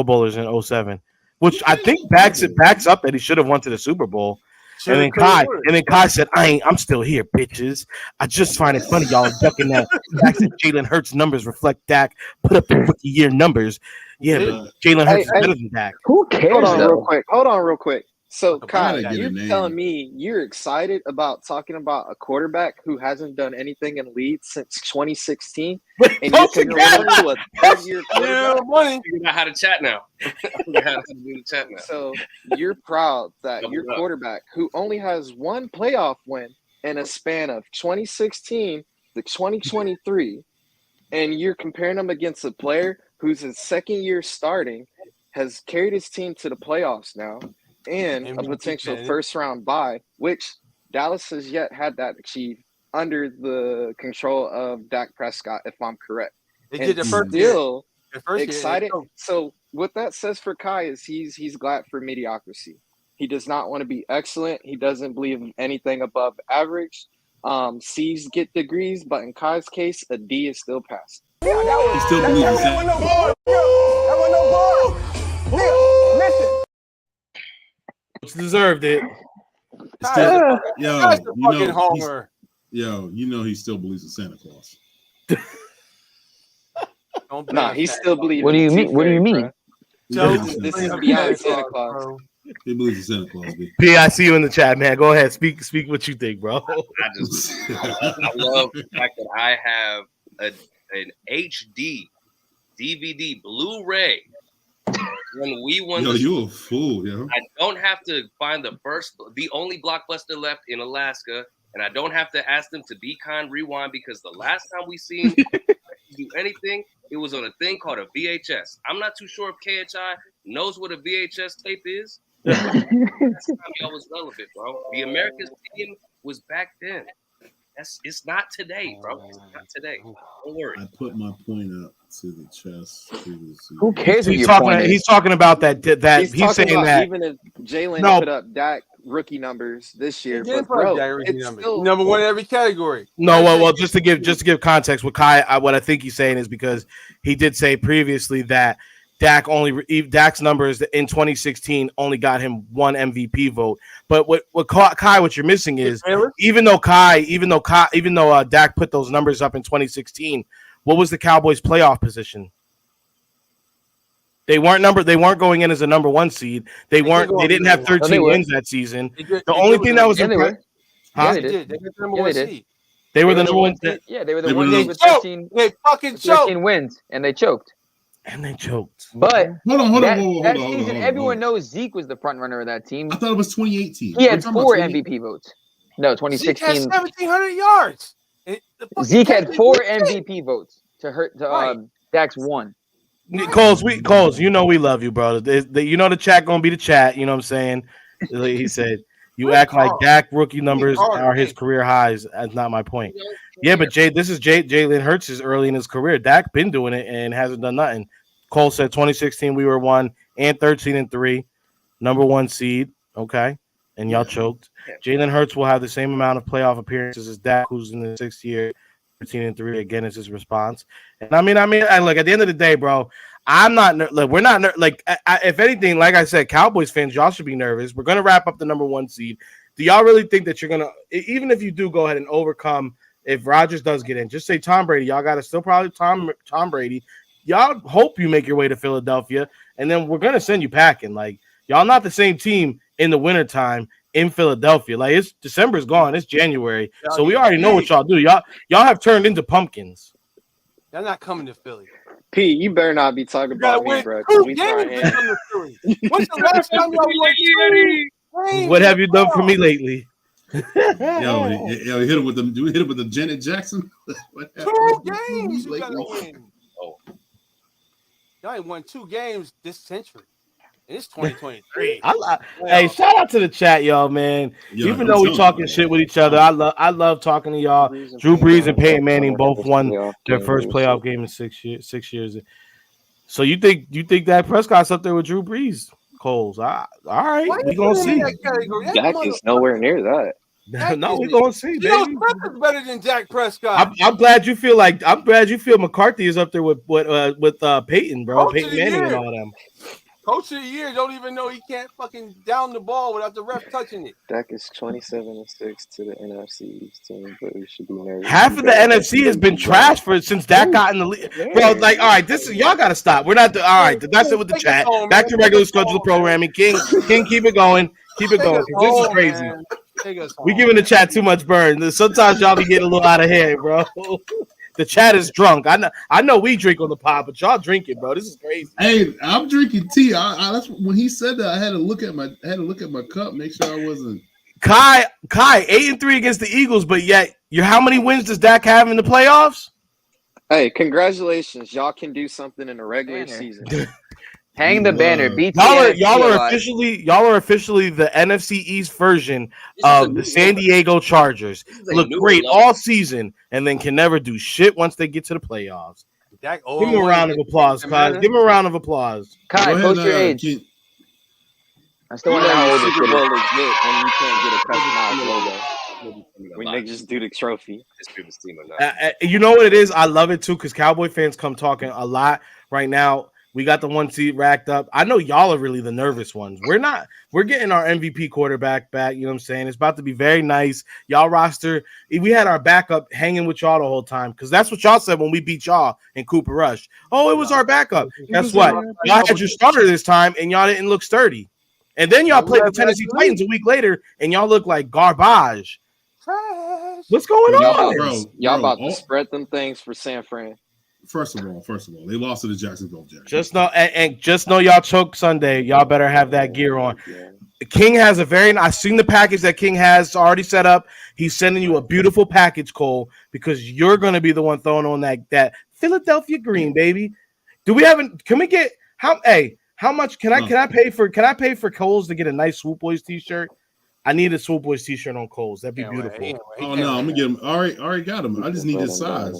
Bowlers in 07, which I think backs up that he should have went to the Super Bowl. And then Kai said, I'm still here, bitches. I just find it funny y'all ducking that. Dak said Jalen Hurts numbers reflect Dak put up the rookie year numbers. Yeah, but Jalen Hurts is better than Dak. Who cares? Hold on real quick. So, Kyle, gotta get you're a name. telling me you're excited about talking about a quarterback who hasn't done anything in lead since 2016, and you're comparing him to a third-year quarterback? Figuring out how to chat now. So you're proud that your quarterback, who only has one playoff win in a span of 2016 to 2023, and you're comparing him against a player who's his second year starting, has carried his team to the playoffs now, and a potential first-round bye, which Dallas has yet had that achieved under the control of Dak Prescott, if I'm correct. They did the first year. Excited. So what that says for Kai is he's glad for mediocrity. He does not want to be excellent. He doesn't believe in anything above average. C's get degrees, but in Kai's case, a D is still passed. He still believes in Santa Claus. Deserved it. You know he still believes in Santa Claus. Nah, he still believes. What do you mean? What do you mean? This is beyond Santa Claus. He believes in Santa Claus. P, I see you in the chat, man. Go ahead, speak what you think, bro. I love the fact that I have an HD DVD Blu-ray. When we won, you a fool, yo. I don't have to find the only blockbuster left in Alaska, and I don't have to ask them to be kind rewind, because the last time we seen do anything, it was on a thing called a VHS. I'm not too sure if KHI knows what a VHS tape is. That's the time y'all was relevant, bro. The America's team was back then. It's not today, bro. It's not today. Don't worry. I put my point up to the chest. Who cares? He's talking about that. He's saying that even if Jalen put up Dak rookie numbers this year, but bro, it's still number one in every category. No, well, just to give context, what I think he's saying is because he did say previously that Dak's numbers in 2016 only got him one MVP vote. But what you're missing is even though Dak put those numbers up in 2016, what was the Cowboys' playoff position? They weren't going in as a number one seed. They didn't have 13 wins that season. The only thing that was impressive. They did. They were the number one seed. They were the number one. Yeah, they were the one with 13. They fucking 13 wins, and they choked. But hold on. That season, everyone knows Zeke was the front runner of that team. I thought it was 2018. He had 4 MVP votes. No, 2016. Zeke had 1,700 yards. Zeke had 4 MVP votes to Dak's 1. Coles, you know we love you, bro. You know the chat gonna be the chat. You know what I'm saying? He said you act like Dak rookie numbers are his career highs. That's not my point. Yeah, but this is Jalen Hurts is early in his career. Dak been doing it and hasn't done nothing. Cole said 2016 we were 1 and 13-3, number one seed. Okay, and y'all choked. Jalen Hurts will have the same amount of playoff appearances as Dak, who's in the 6th year. 13-3 again is his response. And I mean, look, at the end of the day, bro, I'm not we're not if anything, like I said, Cowboys fans, y'all should be nervous. We're gonna wrap up the number one seed. Do y'all really think that you're gonna, even if you do go ahead and overcome, if Rodgers does get in, just say Tom Brady, y'all gotta still probably Tom Brady. Y'all hope you make your way to Philadelphia, and then we're gonna send you packing. Like, y'all not the same team in the wintertime in Philadelphia. Like, it's December's gone, it's January. So we already know what y'all do. Y'all have turned into pumpkins. They're not coming to Philly. P, you better not be talking about me, bro. When's the last time y'all won? What have you done for me lately? Yo, hit him with the Janet Jackson. 2 games you gotta win. Y'all ain't won 2 games this century. And it's 2023. Hey, shout out to the chat, y'all, man. Even though we talking shit with each other, I love talking to y'all. Drew Brees and Peyton Manning both won their first playoff game in 6 years. So you think that Prescott's up there with Drew Brees, Coles? All right, we gonna see. Dak is nowhere near that. No, we're gonna see, Geno baby. Smith is better than Dak Prescott. I'm glad you feel McCarthy is up there with Peyton, bro. Coach Peyton Manning and all them. Coach of the year don't even know he can't fucking down the ball without the ref touching it. Dak is 27-6 to the NFC East team, but we should be nervous. Half of the NFC has been trashed since Dak got in the league. Bro, like, all right, y'all gotta stop. We're not all right. That's it with the chat. Back to regular schedule programming. King, keep it going. Keep it going. This is crazy. We giving the chat too much burn. Sometimes y'all be getting a little out of hand, bro. The chat is drunk. I know we drink on the pod, but y'all drinking, bro. This is crazy. Hey, I'm drinking tea. That's when he said that. I had to look at my cup, make sure I wasn't. Kai 8-3 against the Eagles, but yet how many wins does Dak have in the playoffs? Hey, congratulations! Y'all can do something in the regular season. Hang the banner. Y'all are officially the NFC East version of the San Diego Chargers. Look great all season and then can never do shit once they get to the playoffs. Give him a round of applause, Kai. Give him a round of applause. Kai, post your age. I still want to know how old Super Bowl is lit when you can't get a customized logo. When they just do the trophy. You know what it is? I love it too because Cowboy fans come talking a lot right now. We got the 1 seed racked up. I know y'all are really the nervous ones. We're not. We're getting our MVP quarterback back. You know what I'm saying? It's about to be very nice. Y'all roster. We had our backup hanging with y'all the whole time because that's what y'all said when we beat y'all in Cooper Rush. Oh, it was our backup. Guess what? Y'all had your starter this time and y'all didn't look sturdy. And then y'all played the Tennessee Titans a week later and y'all look like garbage. What's going on? Y'all about to spread them things for San Fran. First of all, they lost to the Jacksonville Jaguars. Just know y'all choke Sunday. Y'all better have that gear on. King has I've seen the package that King has already set up. He's sending you a beautiful package, Cole, because you're going to be the one throwing on that Philadelphia green, baby. Can we get how much can I pay for Coles to get a nice Swoop Boys t-shirt? I need a Swoop Boys t-shirt on Coles. That'd be beautiful. Oh no, I'm gonna get him. Already got him. I just need his size.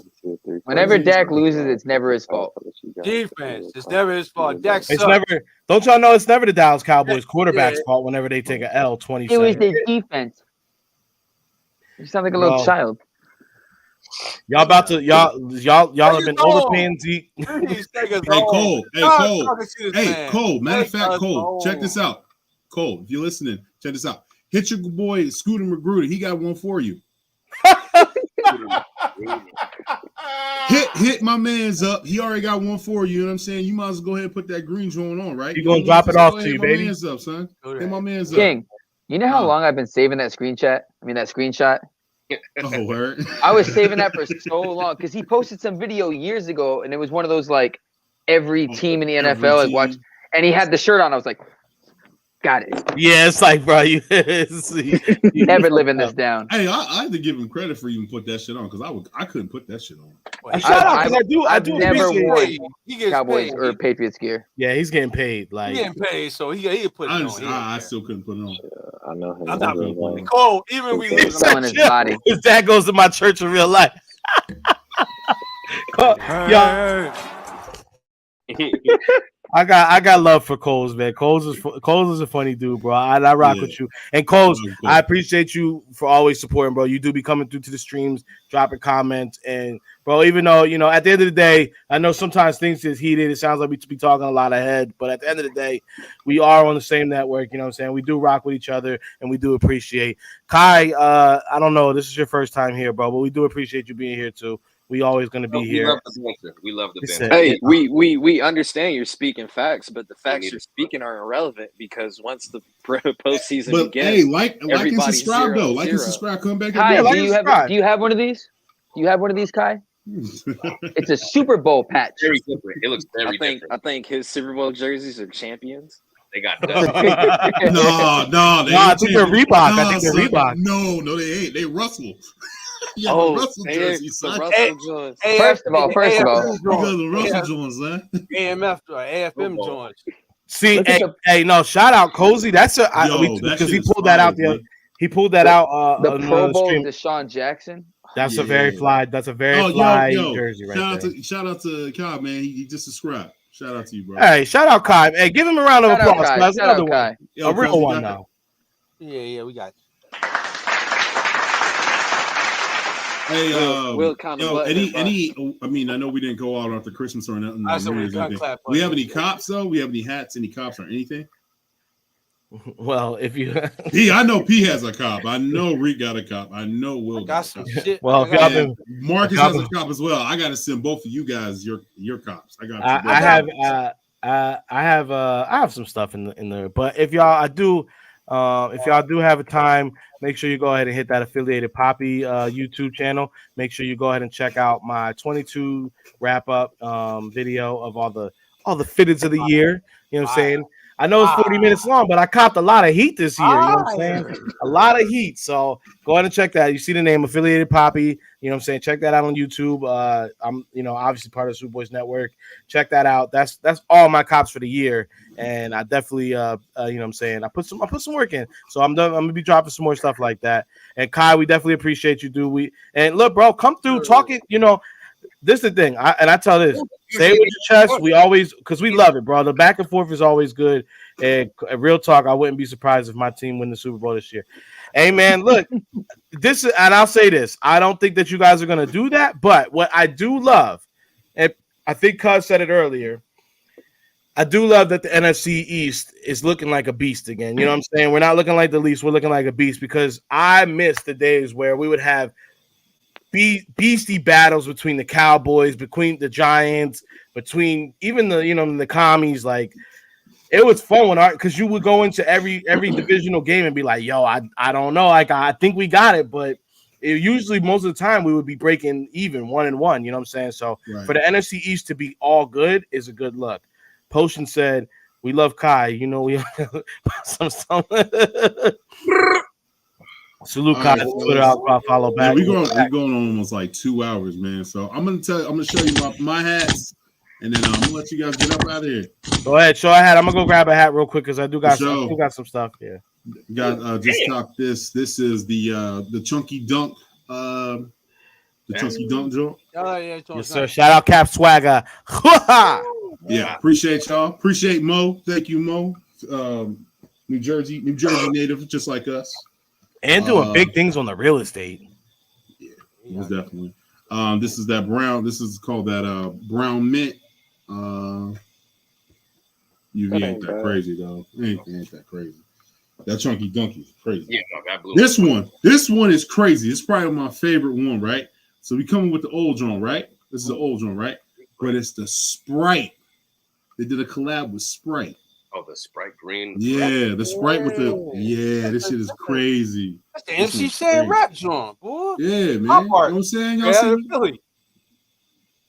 Whenever Dak loses, it's never his fault. Defense, it's never his fault. Dak sucks. Don't y'all know it's never the Dallas Cowboys quarterback's fault whenever they take a L 27. It was their defense. You sound like a little child. Y'all have been overpaying Zeke. Cole. Matter of fact, Cole, check this out. Cole, if you're listening, check this out. Hit your boy Scooter Magruder. He got one for you. Hit my man's up. He already got one for you. You know what I'm saying? You might as well go ahead and put that green joint on, right? You're gonna drop it off to you, baby. Hit my man's up, son. Hit my man's up. King, you know how long I've been saving that screenshot? Oh, word. I was saving that for so long because he posted some video years ago, and it was one of those like every team in the NFL has watched, and he had the shirt on. I was like, got it. Yeah, it's like, bro, you never living this down. Hey, I had to give him credit for even put that shit on because I couldn't put that shit on. I do never worn Cowboys paid. or Patriots gear. Yeah, he's getting paid. Like He's getting paid, so he put it on. I still couldn't put it on. I know him. I'm not putting Cole. Even we lose on his body. His dad goes to my church in real life. I got love for Coles, man. Coles is a funny dude, bro. I rock with you. And Coles, I appreciate you for always supporting, bro. You do be coming through to the streams, dropping comments, and bro, even though at the end of the day, I know sometimes things is heated. It sounds like we be talking a lot ahead, but at the end of the day, we are on the same network. You know what I'm saying? We do rock with each other, and we do appreciate Kai. I don't know, this is your first time here, bro, but we do appreciate you being here too. We always going to be here. We love the banter. Hey, we understand you're speaking facts, but the facts you're speaking are irrelevant because once the postseason begins, hey, like and subscribe though. Like and subscribe. Come back. Kai, do you have one of these? Do you have one of these, Kai? It's a Super Bowl patch. Very different. It looks very different. I think his Super Bowl jerseys are champions. They got no. I think they're Reebok. I think they're Reebok. No, they ain't. They Russell. Yeah, Russell jerseys. First of all, the Russell Jones, man. AFM joints. See, no, shout out Cozy. That's because he pulled that out there. He pulled that out. The Pro Bowl Deshaun Jackson. That's a very fly. That's a very fly jersey right there. Shout out to Kai, man. He just subscribed. Shout out to you, bro. Hey, shout out Kai. Hey, give him a round of applause. That's another one. A real one now. Yeah, we got Hey, Will kind of I mean, I know we didn't go out after Christmas or nothing. We have any cops though? We have any hats, any cops or anything? Well, if you I know P has a cop. I know Reek got a cop. I know Will got some shit. Well, if y'all been, Marcus has a cop as well. I got to send both of you guys your cops. I got. I have some stuff in there, but if y'all do have a time, make sure you go ahead and hit that Affiliated Poppy YouTube channel. Make sure you go ahead and check out my 22 wrap up video of all the fitteds of the year. You know what I'm saying? I know it's 40 minutes long, but I copped a lot of heat this year. You know what I'm saying? A lot of heat. So go ahead and check that. You see the name Affiliated Poppy. You know what I'm saying? Check that out on YouTube. I'm, obviously part of the Swoop Boys Network. Check that out. That's all my cops for the year. And I definitely, you know what I'm saying? I put some work in. So I'm gonna be dropping some more stuff like that. And Kai, we definitely appreciate you, dude. And look, bro, come through, talk it. This is the thing, I tell this: say it with your chest. We always, because we love it, bro. The back and forth is always good. And real talk, I wouldn't be surprised if my team win the Super Bowl this year. Hey, man, look, this is, and I'll say this: I don't think that you guys are gonna do that. But what I do love, and I think Cuz said it earlier, I do love that the NFC East is looking like a beast again. You know what I'm saying? We're not looking like the Leafs; we're looking like a beast, because I miss the days where we would have beastie battles between the Cowboys, between the Giants, between even the commies. Like, it was fun because you would go into every divisional game and be like, yo, I don't know, like I think we got it, but usually most of the time we would be breaking even 1-1. You know what I'm saying? So for the NFC East to be all good is a good look. Potion said, "We love Kai. We some." Salute Kai. Twitter. I'll follow back. We're going on almost like 2 hours, man. So I'm gonna show you my hats, and then I'm gonna let you guys get up out of here. Go ahead, show a hat. I'm gonna go grab a hat real quick because I got some stuff here. Just top this. This is the Chunky Dunk. The Chunky Dunk joint. Oh yeah, yes, sir. Shout out Cap Swagger. Yeah, appreciate y'all. Appreciate Mo. Thank you, Mo. New Jersey native, just like us. And doing big things on the real estate. Yeah, most definitely. This is that brown. This is called that brown mint. UV ain't that crazy though. Ain't that crazy. That Chunky Donkey is crazy. Yeah, no, that blue. This one is crazy. It's probably my favorite one, right? So we coming with the old joint, right? This is the old joint, right? But it's the Sprite. They did a collab with Sprite. Oh, the Sprite green. Yeah, the Sprite with this shit is crazy. That's the MC saying rap joint, boy. Yeah, man. You know what I'm saying? Y'all see? Philly.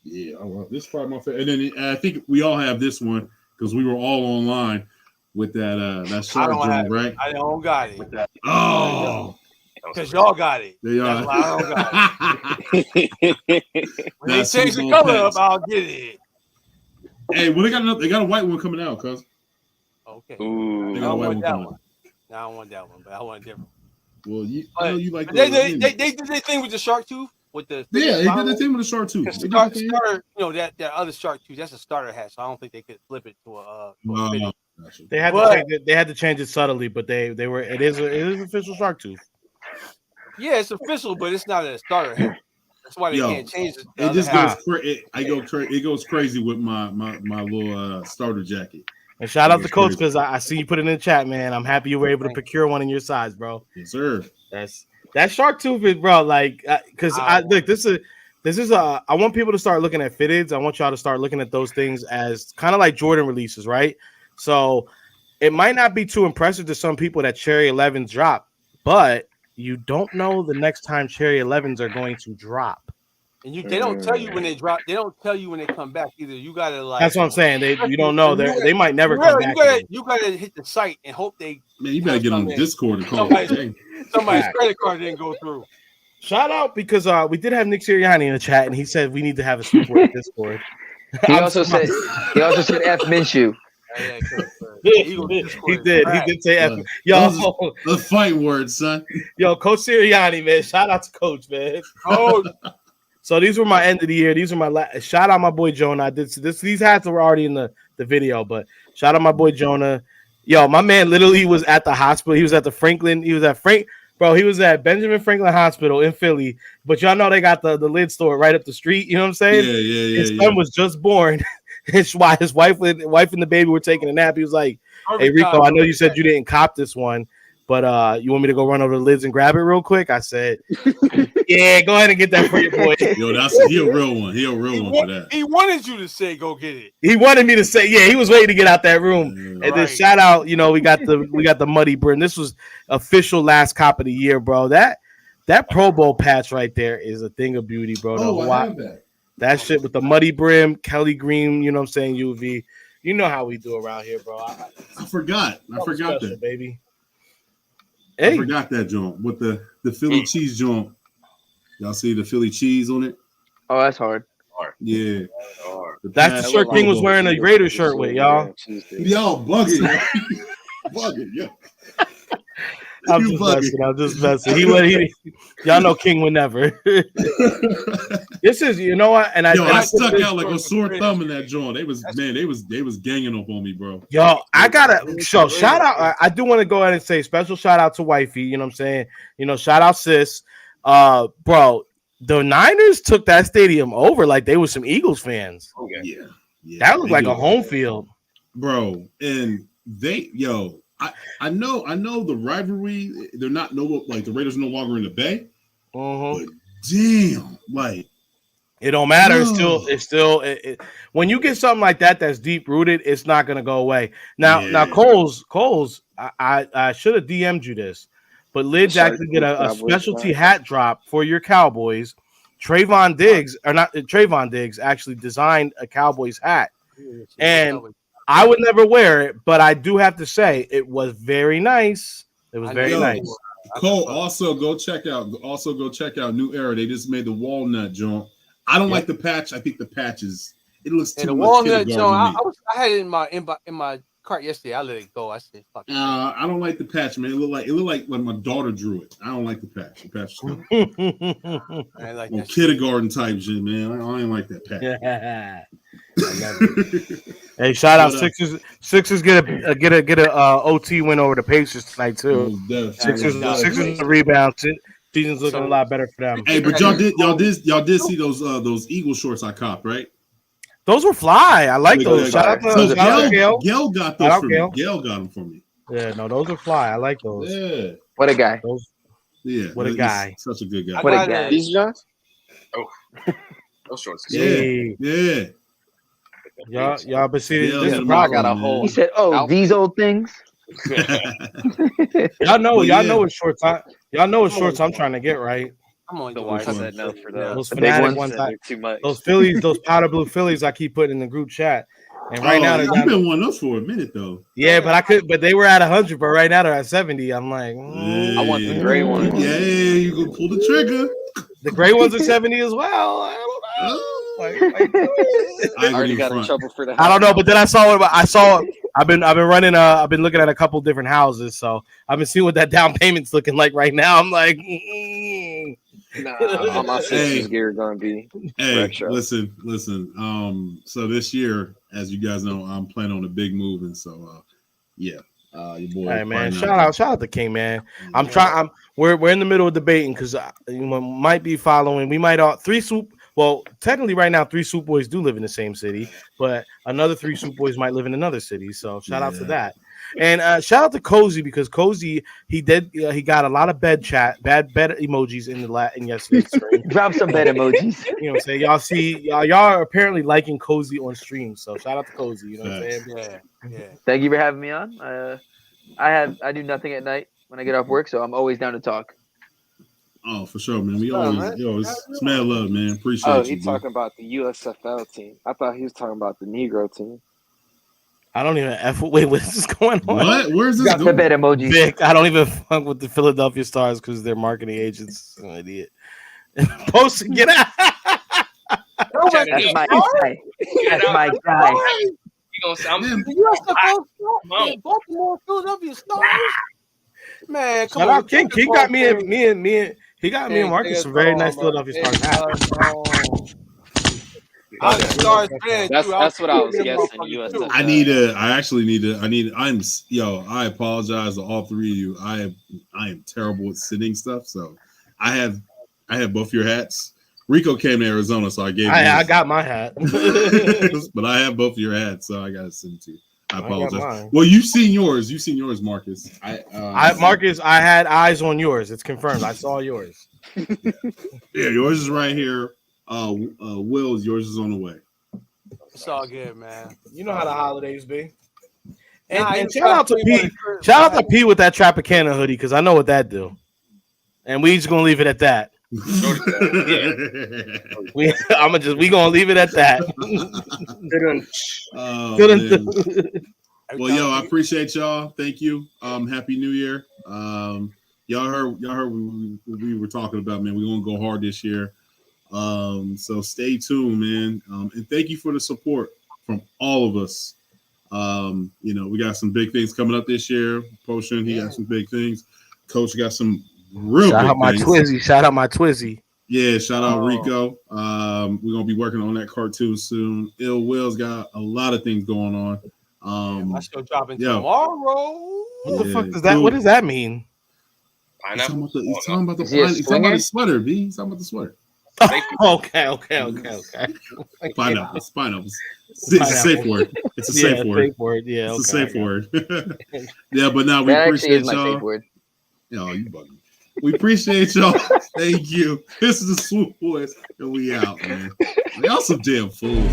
Yeah, this is probably my favorite. And then I think we all have this one because we were all online with that shark joint, right? I don't got it. Oh, because y'all got it. That's why I don't got it. When they change the color up, I'll get it. Hey, well, they got a white one coming out, cuz. Okay. They got a white one coming out. No, I don't want that one, but I want a different. Well, I know you like they did their thing with the shark tooth. With the they did the thing with the shark tooth. Starter, that other shark tooth, that's a starter hat, so I don't think they could flip it to a they had to change it. They had to change it subtly, but it is official shark tooth. Yeah, it's official, but it's not a starter hat. That's why they can't change it. It just goes it goes crazy with my little starter jacket. And shout out to Coach because I see you put it in the chat, man. I'm happy you were able to procure one in your size, bro. Yes, sir. That shark tooth is, bro. Like, because look, this is I want people to start looking at fitteds. I want y'all to start looking at those things as kind of like Jordan releases, right? So it might not be too impressive to some people that Cherry 11s drop, but you don't know the next time Cherry 11s are going to drop. And they don't tell you when they drop. They don't tell you when they come back either. You gotta That's what I'm saying. You don't know. They might never come back. You gotta hit the site and hope they. Man, you better get on the Discord and call. Somebody's credit card didn't go through. Shout out because we did have Nick Sirianni in the chat and he said we need to have a Swoop Boys Discord. He also said F Minshew. He did say F. Yo, the fight word, son. Yo, Coach Sirianni, man. Shout out to Coach, man. Oh. So these were my end of the year. These are my shout out my boy Jonah. I did this. These hats were already in the video, but shout out my boy Jonah. Yo, my man literally was at the hospital. He was at the Franklin. He was at Bro, he was at Benjamin Franklin Hospital in Philly, but y'all know they got the lid store right up the street. You know what I'm saying? Yeah. His son was just born. His wife and the baby were taking a nap. He was like, "Hey Rico, I know you said you didn't cop this one, but you want me to go run over the lids and grab it real quick?" I said, "Yeah, go ahead and get that for your boy." Yo, he a real one. He a real one for that. He wanted you to say, "Go get it." He wanted me to say, yeah, he was waiting to get out that room. And then shout out, you know, we got the muddy brim. This was official last cop of the year, bro. That Pro Bowl patch right there is a thing of beauty, bro. I have that. That shit with the muddy brim, Kelly Green, you know what I'm saying, UV. You know how we do around here, bro. I forgot that, baby. I forgot that joint with the Philly cheese joint. Y'all see the Philly cheese on it? Oh, that's hard. Yeah. That's the shirt King was wearing a Raiders shirt with, y'all. Y'all bugging. Bugging, yeah. I'm just messing. Y'all know King would never. This is, you know what? And I stuck out like a sore thumb in that joint. They was ganging up on me, bro. Yo, I gotta shout out. I do want to go ahead and say special shout out to Wifey. You know what I'm saying? You know, shout out sis. Bro, the Niners took that stadium over like they were some Eagles fans. Okay. Yeah. That looked like a home field, bro. And I know the rivalry. They're not like the Raiders are no longer in the Bay. But damn, like it don't matter. It's still when you get something like that that's deep rooted, it's not gonna go away. Now, Coles, I should have DM'd you this, but Lidge actually get a specialty hat drop for your Cowboys. Trayvon Diggs actually designed a Cowboys hat, and I would never wear it, but I do have to say it was very nice. It was very nice. Cole, also go check out New Era. They just made the walnut joint. I don't like the patch. I think the patch it looks too the much walnut joint. I had it in my cart yesterday. I let it go. I said, "Fuck." I don't like the patch, man. It looked like when my daughter drew it. I don't like the patch. The patch is I like that kindergarten type shit, man. I ain't like that patch. Hey, shout out Sixers. Sixers get a OT win over the Pacers tonight too. Sixers rebound. Season's looking a lot better for them. Hey, but y'all did see those Eagle shorts I copped, right? Those were fly. I like those. Shout out to Gail. Gail got those for me. Gail got them for me. Yeah, no, those are fly. I like those. Yeah. What a guy. What a guy. Such a good guy. What a guy. These Johns? Oh, those shorts. Yeah. Y'all, but see, this is a I problem. got a hole. He said, "Oh, these old things." Y'all know what shorts. Y'all know what shorts I'm trying to get, right? I'm on the wife said no for those. Those Fanatic ones. Too much. Those Phillies, those powder blue Phillies, I keep putting in the group chat. And right now, you've been wanting those for a minute though. Yeah, but they were at 100, but right now they're at 70. I'm like, I want the gray one. Yeah, you gonna pull the trigger. The gray ones are 70 as well. I don't know. I already got in trouble for that. I don't know, but then I saw. I've been running. I've been looking at a couple different houses, so I've been seeing what that down payment's looking like right now. I'm like, all my Sixers gear gonna be. Hey, listen. So this year, as you guys know, I'm planning on a big move, and so your boy. Hey man, shout out to King, man. I'm trying. We're in the middle of debating because you might be following. We might all three Swoop. Well, technically, right now, 3 Swoop Boys do live in the same city, but another 3 Swoop Boys might live in another city. So shout out to that, and shout out to Cozy because Cozy he got a lot of bed emojis in yesterday's stream. Drop some bed emojis. You know what I'm saying? Y'all are apparently liking Cozy on stream. So shout out to Cozy. You know what I'm saying? Yeah. Thank you for having me on. I do nothing at night when I get off work, so I'm always down to talk. Oh, for sure, man. We always smell love, man. Appreciate you. Oh, he's talking about the USFL team. I thought he was talking about the Negro team. I don't even wait. What's going on? What? Where's this going? The bed emoji. Vic, I don't even fuck with the Philadelphia Stars because they're marketing agents. I'm an idiot. Post get out. That's my guy. That's my guy. The USFL, Baltimore, Philadelphia Stars. Man, come on. out, King got me and he got me and Marcus some very nice Philadelphia Stars hats. That's what I was guessing. USFL. I apologize to all three of you. I am terrible at sending stuff, so I have both your hats. Rico came to Arizona, so I gave. I got my hat, but I have both of your hats, so I got to send it to you. I apologize. Well, you've seen yours, Marcus. Marcus, I had eyes on yours. It's confirmed. I saw yours. Yeah, yours is right here. Will's, yours is on the way. It's all good, man. You know how the holidays be. And shout out to Pete. Shout out to Pete with that Tropicana hoodie because I know what that do. And we just gonna leave it at that. We gonna leave it at that. Well, I appreciate y'all. Thank you. Happy New Year. Y'all heard we were talking about, man. We're gonna go hard this year. So stay tuned, man. And thank you for the support from all of us. We got some big things coming up this year. Potion, he got some big things. Coach got some real shout big out my things. Twizzy. Shout out my Twizzy. Yeah, shout out Rico. We're gonna be working on that cartoon soon. Ill Will's got a lot of things going on. My show dropping tomorrow. What the fuck does that? What does that mean? He's talking about the sweater, B. He's talking about the sweater. Okay. Pineapples. It's a safe word. It's a safe word. Safe word. Yeah, it's a safe word. Yeah, but now we appreciate y'all. Safe word. Yo, you bugging. We appreciate y'all. Thank you. This is the Swoop Boys, and we out, man. Y'all some damn fools.